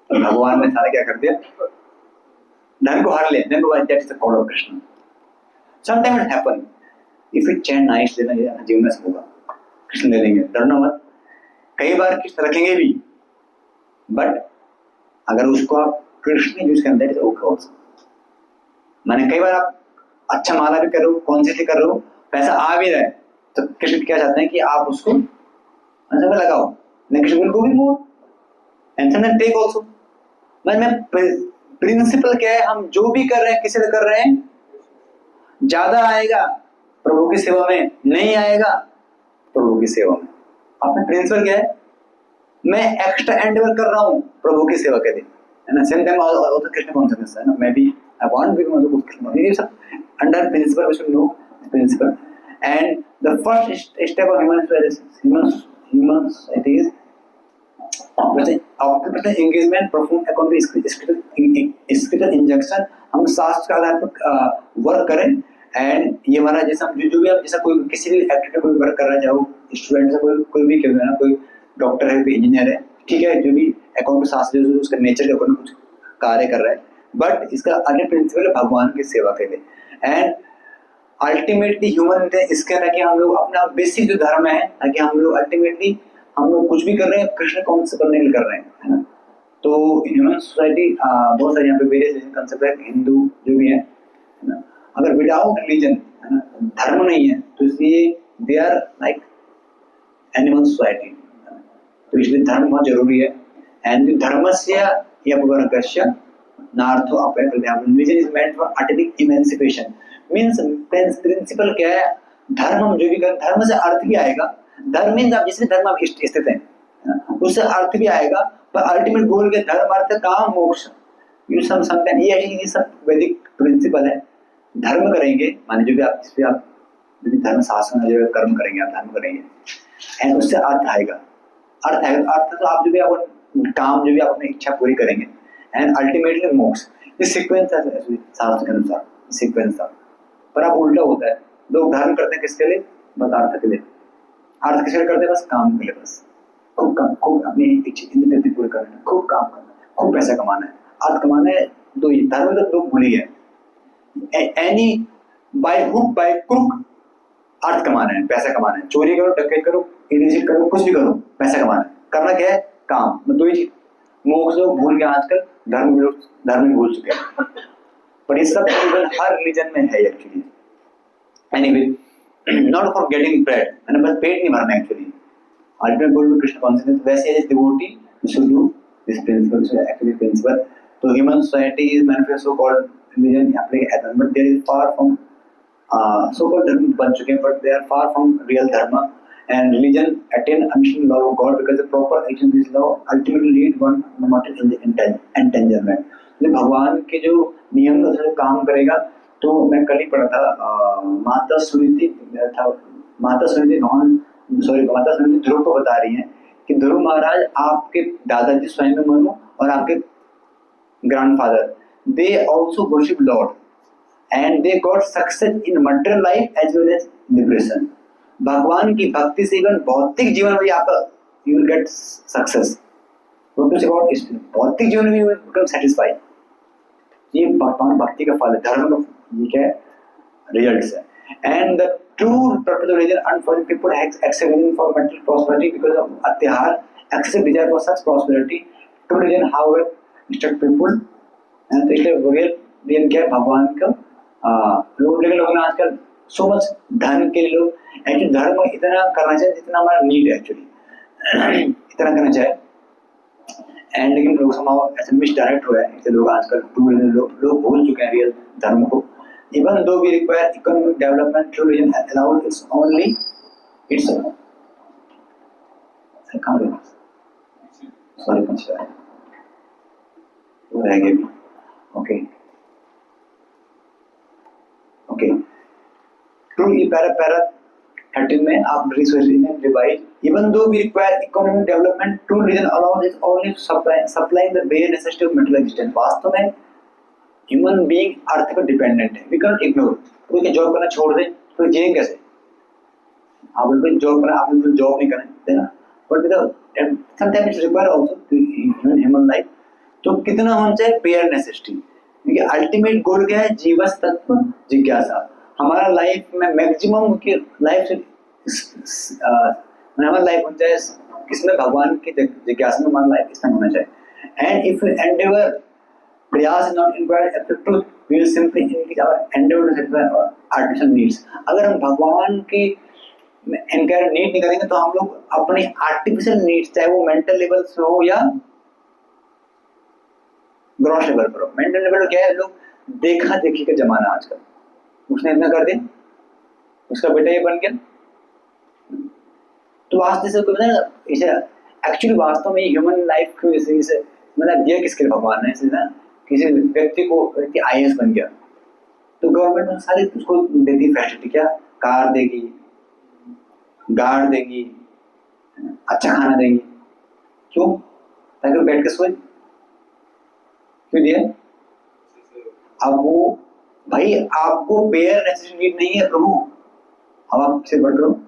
तो भगवान ने सारा क्या कर दिया? धन को हर ले. Then that is the call of Krishna. Sometime it happen if it chain nice लेना जीवन में होगा कृष्ण ले लेंगे. डरना मत. कई बार कृष्ण रखेंगे भी बट अगर उसको आप कृष्ण यूज करें दैट इज ओके आल्सो. माने कई बार आप अच्छा माला भी कर रहे हो कॉन्शियसली कर रहे हो पैसा आ भी रहा है तो कृष्ण क्या चाहते हैं कि आप उसको अच्छा में लगाओ. Krishna will go be more and then take also. मैं प्रिंसिपल क्या है? हम जो भी कर रहे हैं किसी से कर रहे हैं ज्यादा आएगा प्रभु की सेवा में, नहीं आएगा प्रभु की सेवा में. आपने प्रिंसिपल क्या है? मैं एक्स्ट्रा एंडेवर कर रहा हूँ प्रभु की सेवा के लिए है ना. Same time also Krishna consciousness है ना. मैं भी I want to become also Krishna. ये सब under principle we should know principle. And the first step of human society is occupational engagement perform according to spiritual injection. हम शास्त्र के आधार पर वर्क करें. एंड ये हमारा जैसा जो भी आप जैसा कोई किसी भी एक्टिविटी कोई वर्क कर रहा है चाहे वो स्टूडेंट से कोई भी क्यों ना, कोई डॉक्टर है कोई इंजीनियर है, ठीक है, जो भी अकाउंट शास्त्र जो उसका नेचर के अकॉर्डिंग कुछ कार्य कर रहा है बट इसका अन्य प्रिंसिपल है भगवान की सेवा के लिए. एंड अल्टीमेटली ह्यूमन इसके है कि हम लोग अपना बेसिक जो धर्म है ताकि हम लोग अल्टीमेटली हम लोग कुछ भी कर रहे हैं कृष्ण कौन से करने के लिए कर रहे हैं है ना. तो ह्यूमन सोसाइटी बहुत सारे यहाँ पे वेरियस कंसेप्ट है. हिंदू जो भी है ना, अगर विदाउट रिलीजन है ना धर्म नहीं है तो इसलिए they are like animal society. तो इसलिए धर्म बहुत जरूरी है. एंड धर्मस्य यपवर्गस्य नार्थो religion is meant for ultimate emancipation. Means principle क्या है? धर्म हम जो भी कर धर्म से अर्थ भी आएगा. धर्म मींस आप जिस भी धर्म आप स्थित हैं उससे अर्थ भी आएगा पर अल्टीमेट गोल के धर्म अर्थ काम मोक्ष यू समटाइम ये सब वैदिक प्रिंसिपल है. धर्म करेंगे माने जो भी आप जिस भी आप जो भी धर्म शास्त्र में जो कर्म करेंगे आप धर्म करेंगे एंड उससे अर्थ आएगा. अर्थ तो आप जो भी आप काम जो भी आप अपनी इच्छा पूरी करेंगे एंड अल्टीमेटली मोक्ष. ये सीक्वेंस है शास्त्र के अनुसार सीक्वेंस था. पर अब उल्टा होता है. लोग धर्म करते हैं किसके लिए? बस अर्थ के लिए. अर्थ किसके लिए करते हैं? बस काम के लिए. बस खूब अपनी इच्छा पूरी करना है, खूब काम करना है, खूब पैसा कमाना है, अर्थ कमाना है. दो ही धर्म तो लोग भूल ही है. Any by hook by crook अर्थ कमाना है, पैसा कमाना है. चोरी करो, डकैत करो, इलिसिट करो, कुछ भी करो, पैसा कमाना है. करना क्या है? काम. दो ही चीज. मोक्ष लोग भूल गए आजकल. धर्म भूल चुके हैं. पर ये सब हर रिलीजन में है actually. Anyway not for getting bread मैंने बस पेट नहीं भरना actually. Ultimate goal Krishna consciousness. वैसे as devotee we should do this principle actually principle. तो human society is manifest so called religion but there is far from so-called dharma बन चुके हैं but they are far from real dharma. And religion attain unconditional love of God because the proper action of this love ultimately lead one not in the entanglement. जो भगवान के जो नियम का जो काम करेगा। तो मैं कल ही पढ़ा था, माता सुनीति था, माता सुनीति माता सुनीति ध्रुव को बता रही है कि ध्रुव महाराज आपके दादाजी स्वयं मनु और आपके grandfather they also worship Lord and they got success in material life as well as liberation. भगवान की भक्ति से इवन भौतिक जीवन में आप यू विल गेट सक्सेस, भौतिक जीवन में बिकम सेटिस्फाइड। ये भगवान भक्ति का फल है, धर्म का ये क्या है, रिजल्ट्स है। And the true purpose of religion unfortunate people except for mental prosperity because of अत्याचार excess desire for such prosperity. True religion however instruct people and इसलिए रियल क्या है भगवान का लोग आजकल सो मच धन के लिए लोग एक्चुअली धर्म इतना करना चाहिए जितना हमारा नीड है, एक्चुअली इतना करना चाहिए। एंड लेकिन लोग समाव ऐसे मिसडायरेक्ट हुआ है, इससे लोग आजकल लोग भूल चुके हैं रियल धर्म को। Even though we require economic development true religion allowed it's only it's sorry कुछ वो रह गया। ओके ओके ट्रू पैरा 13 में आप revise even though we require economic development true religion allows it only supplying the bare necessity of material existence। वास्तव में ह्यूमन बीइंग अर्थ पर डिपेंडेंट है, वी कैन इग्नोर। कोई जॉब करना छोड़ दे तो जिए कैसे? आप बिल्कुल जॉब करना, आप बिल्कुल जॉब नहीं करें ना, but sometimes it's require also human life. तो कितना होना चाहिए बेयर नेसेसिटी, क्योंकि अल्टीमेट गोल क्या है, जीवस तत्व जिज्ञासा। हमारा लाइफ में मैक्सिमम की लाइफ से हमारा लाइफ होना चाहिए किसमें, भगवान की जिज्ञासा में हमारा लाइफ इसमें होना चाहिए। एंड इफ एंडेवर प्रयास not inquired at the truth we will simply increase our endeavor to satisfy our artificial needs. अगर हम भगवान की इनक्वायरी नीड नहीं करेंगे तो हम लोग अपनी आर्टिफिशियल नीड्स, चाहे वो मेंटल लेवल से हो या ग्रॉस लेवल पर हो। मेंटल लेवल क्या है, लोग देखा देखी का जमाना आजकल, उसने इतना कर दिया, उसका बेटा ये बन गया, तो वास्तव से इसे एक्चुअली वास्तव में ह्यूमन लाइफ को इसे मतलब दिया किसके लिए भगवान ने, इसे ना किसी व्यक्ति को IAS बन गया तो गवर्नमेंट सारी उसको देती फैसिलिटी, क्या कार देगी, गार्ड देगी, अच्छा खाना देगी, क्यों? ताकि वो बैठ के सोए। क्यों दिया? अब वो भाई आपको बेयर नेसेसिटी नीड नहीं है प्रभु, अब आप से बढ़ करो,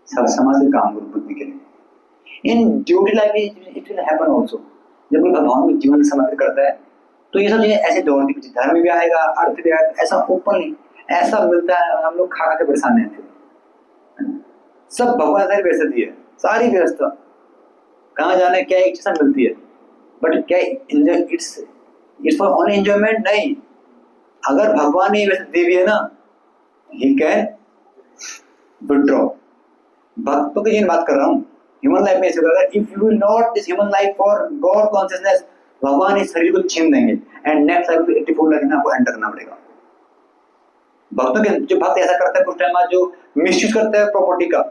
सब समाज से काम करो बुद्धि के लिए। In duty life it will happen also. जब कोई भगवान को जीवन समर्पित करता है तो ये सब चीजें ऐसे दौड़ती पीछे, धर्म भी आएगा, अर्थ भी आएगा, ऐसा ओपनली ऐसा मिलता है। हम लोग खा के परेशान हैं, सब भगवान सारी व्यवस्था है, सारी व्यवस्था कहाँ जाना है क्या एक चीज मिलती है, बट क्या इट्स फॉर ओनली एंजॉयमेंट नहीं। अगर भगवान ने वैसे दी भी है ना, ही कैन विथड्रॉ। भक्तों की बात कर रहा हूँ, ह्यूमन लाइफ में ऐसे होगा, if you will not this human life for God consciousness, भगवान इस शरीर को छीन देंगे एंड नेक्स्ट लाइफ 84 लाख आपको एंटर करना पड़ेगा। भक्तों के जो भक्त ऐसा करता है कुछ टाइम बाद, जो मिसयूज करते हैं प्रॉपर्टी का,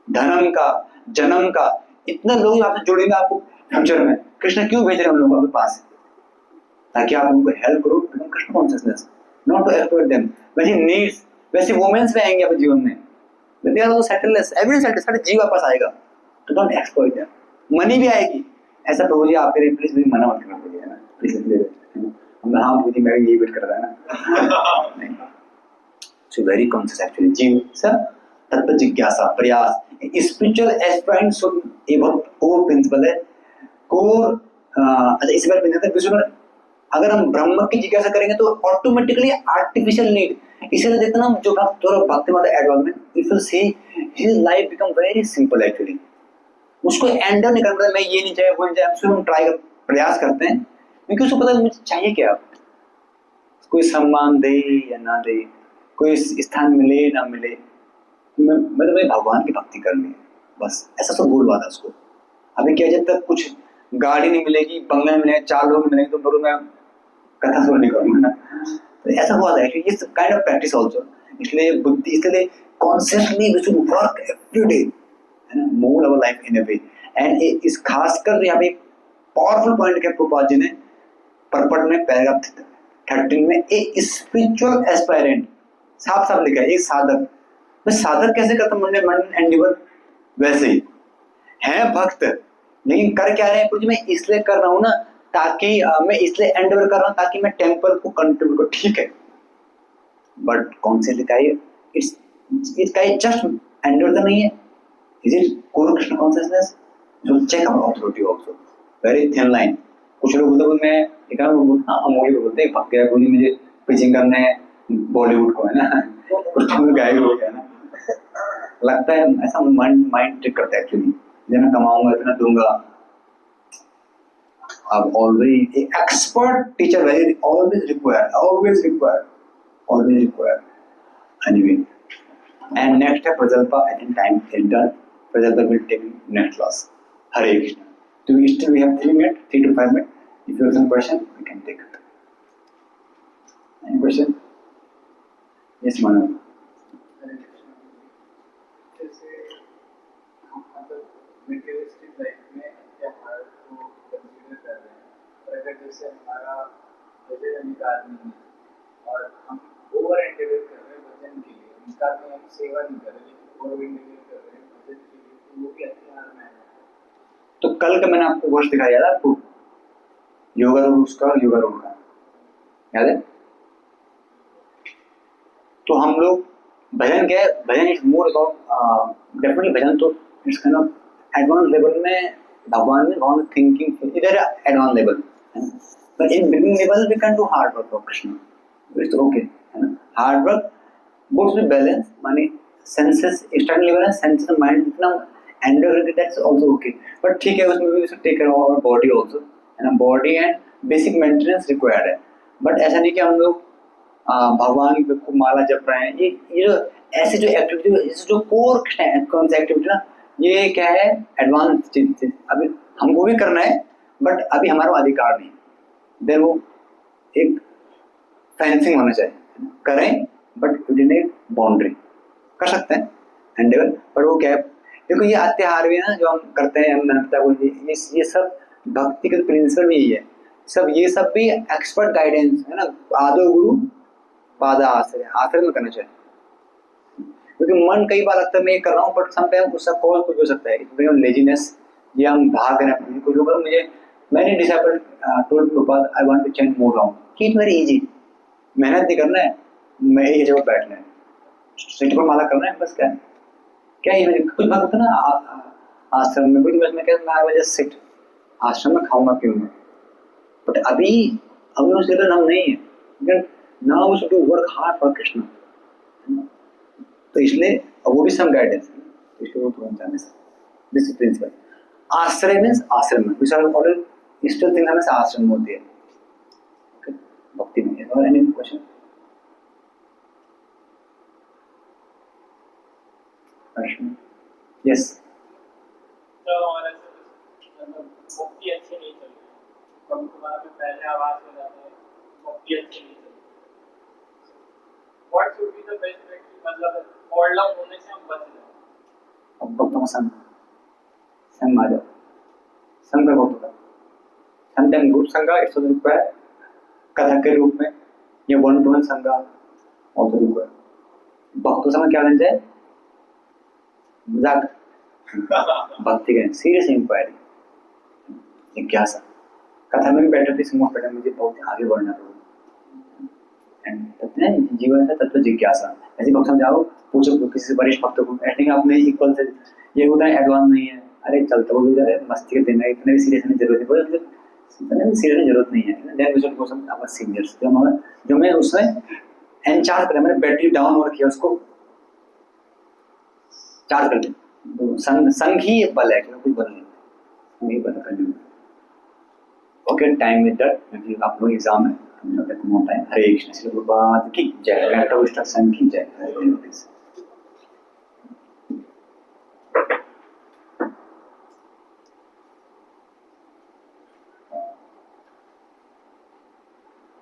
धर्म का, जन्म का, इतना लोग आपसे जुड़ेंगे आपको फ्यूचर में। कृष्ण क्यों भेज रहे हैं उन लोगों के पास? ताकि आप उनको हेल्प करो become Krishna consciousness, not to exploit them. वैसी नीड्स वैसी वुमेन्स भी आएंगे अपने जीवन में, दे आर आल्सो सेटललेस, एवरी सेटल, सारे जीव वापस आएगा, तो डोंट एक्सप्लॉइट देम। मनी भी आएगी, ऐसा प्रभु जी आपके लिए प्लीज मना मत करना मुझे, है ना, प्लीज ले लो। हम हाँ प्रभु जी मैं यही वेट कर रहा है ना। नहीं, सो वेरी कॉन्शियस एक्चुअली जीव सर तत्व जिज्ञासा प्रयास स्पिरिचुअल एस्पिरेंट शुड, ये बहुत कोर प्रिंसिपल है, कोर। अच्छा इस बार प्रिंसिपल, अगर हम ब्रह्म की जिज्ञासा करेंगे तो ऑटोमेटिकली आर्टिफिशियल नीड, इसलिए देखते ना जो भक्त थोड़ा भक्ति माता advancement, if you see his life become very simple actually. उसको एंड नहीं करना पड़ता, मैं ये नहीं चाहिए वो नहीं चाहिए, हम ट्राई प्रयास करते हैं क्योंकि उसको पता है मुझे चाहिए क्या। कोई सम्मान दे या ना दे, कोई स्थान मिले ना मिले, मैं तो भगवान की भक्ति करनी है बस, ऐसा सब गोल बात है उसको। अभी क्या, जब तक कुछ गाड़ी नहीं मिलेगी, बंगले नहीं मिलेंगे, 4 लोग मिलेंगे तो बड़ू मैं कथा सुन नहीं करूँगा ना, तो ऐसा हुआ था एक्चुअली। ये काइंड ऑफ प्रैक्टिस आल्सो, इसलिए बुद्धि, इसलिए consciously we should work every day, है ना, mould our life in a way. And इस खासकर यहाँ पे पावरफुल पॉइंट क्या प्रभुपाद जी ने परपट में पैराग्राफ 13 में, ए स्पिरिचुअल एस्पायरेंट, साफ साफ लिखा है, एक साधक। मैं साधक कैसे करता हूँ, मन एंडिवर वैसे ही है भक्त, लेकिन कर क्या रहे हैं कुछ, मैं इसलिए कर रहा हूँ ना ताकि मैं इसलिए एंडिवर कर रहा हूँ ताकि मैं टेम्पल को कंट्रीब्यूट करूँ, ठीक है, बट कौन से लिखा है, इसका जस्ट एंडिवर तो नहीं है, is it core Krishna consciousness, जो check our authority also, very thin line. कुछ लोग बोलते मैं एक अमोली को बोलते भग गया बोली मुझे पिचिंग करने बॉलीवुड को, है ना, कुछ तो गायब हो गया ना, लगता है ऐसा माइंड ट्रिक करता है एक्चुअली, जितना कमाऊंगा इतना दूंगा। अब always expert teacher very always require anyway. And next है प्रजल्पा, I think time is done, प्रजल्पा will take next class. Hare Krishna. So we have 3 minutes, 3 to 5 minutes. If you have some question, we can take it. Any question? Yes, Manav. जैसे मतलब मेटेरियलिस्टिक लाइफ में अत्याचार को कंसीडर कर रहे हैं, और अगर जैसे हमारा बजट अधिकार नहीं है और हम ओवर एंडेवर कर रहे हैं भजन के लिए, उनका में हम सेवा नहीं कर रहे लेकिन ओवर एंडेवर कर रहे हैं भजन के लिए, तो वो भी अत्याचार में है। तो कल का मैंने आपको वर्ष दिखाया था आपको, योगा रूल उसका, योगा रूल का याद है। तो हम लोग भजन क्या है, bhajan is more about definitely bhajan तो it's kind of advance level में भगवान में भगवान थिंकिंग इधर advance level, but in beginning level we can do hard work for Krishna, it's okay, है ना। Hard work both with balance, माने सेंसेस स्टार्टिंग लेवल है, सेंसेस माइंड इतना एंडर दैट्स आल्सो ओके, बट ठीक है उसमें भी take care of our body also, है ना, body and basic maintenance required है। बट ऐसा नहीं कि हम लोग भगवान को माला जप रहे हैं, ये जो ऐसे जो एक्टिविटी जो कोर कौन सी एक्टिविटी ना, ये क्या है एडवांस चीज, अभी हमको भी करना है बट अभी हमारा अधिकार नहीं, देन वो एक फेंसिंग होना चाहिए, करें बट विदिन ए बाउंड्री कर सकते हैं एंडेवर, पर वो क्या है, देखो ये अत्याहार भी है ना जो हम करते हैं, हम पिता को ये सब भक्ति का प्रिंसिपल भी यही है, सब ये सब भी एक्सपर्ट गाइडेंस है ना, आदो गुरु पादा आश्रय, आश्रय में करना चाहिए, क्योंकि मन कई बार लगता है मैं ये कर रहा हूँ बट समटाइम उसका कॉज कुछ हो सकता है, लेजीनेस, या हम भाग रहे हैं कुछ लोग, मुझे मैंने disciple told Prabhupada I want to change more round, कि इट्स वेरी इजी, मेहनत नहीं करना है, मैं एक जगह बैठना है, सीट पर माला करना है, बस क्या है क्या ये कुछ बात होता है ना आश्रम में, कुछ मैं कहता हूँ वजह सिट आश्रम में खाऊंगा पीऊंगा, बट अभी उस लेवल हम नहीं है, now we should do work hard for Krishna, तो इसलिए वो भी सम गाइडेंस है, इसलिए वो तुरंत जाने से दिस प्रिंसिपल। आश्रय मींस आश्रम में, which are already still thing हमें आश्रम होती है, ओके, भक्ति में। और एनी क्वेश्चन? यस। तो हमारे भक्ति अच्छी नहीं चल रही, कभी कभार में पहले आवाज हो जाता है, भक्ति अच्छी नहीं चल रही, what should be the best way, मतलब प्रॉब्लम होने से हम बच जाए। अब भक्तों का संग आ जाओ, संग भक्त का समटाइम ग्रुप संग इट्स रिक्वायर्ड, कथा के रूप में या वन टू वन संग ऑल्सो रिक्वायर्ड। भक्तों समय क्या बन जाए, मजाक भक्ति का सीरियस इंक्वायरी, जिज्ञासा, कथा में भी बैठे थे समूह बैठे, मुझे बहुत आगे बढ़ना था, एंड जीवन है तत्व जिज्ञासा, ऐसे भक्त समझाओ, पूछो किसी से वरिष्ठ भक्त को, ऐसे नहीं आपने इक्वल से ये होता है एडवांस नहीं है, अरे चलता वो भी मस्ती के दिन है, इतने भी सीरियस नहीं जरूरत है, इतने भी सीरियस जरूरत नहीं है, then we should go some our seniors, जो मैं उसमें एनचार्ज कर, मैंने बैटरी डाउन ओवर किया, उसको चार्ज कर दे, संग ही एक बल है, कुछ बल नहीं बल करने। ओके, टाइम विद दैट, आप लोग एग्जाम है, हम लोग टाइम। हरे कृष्ण, श्री प्रभुपाद की जय, संघ की जय।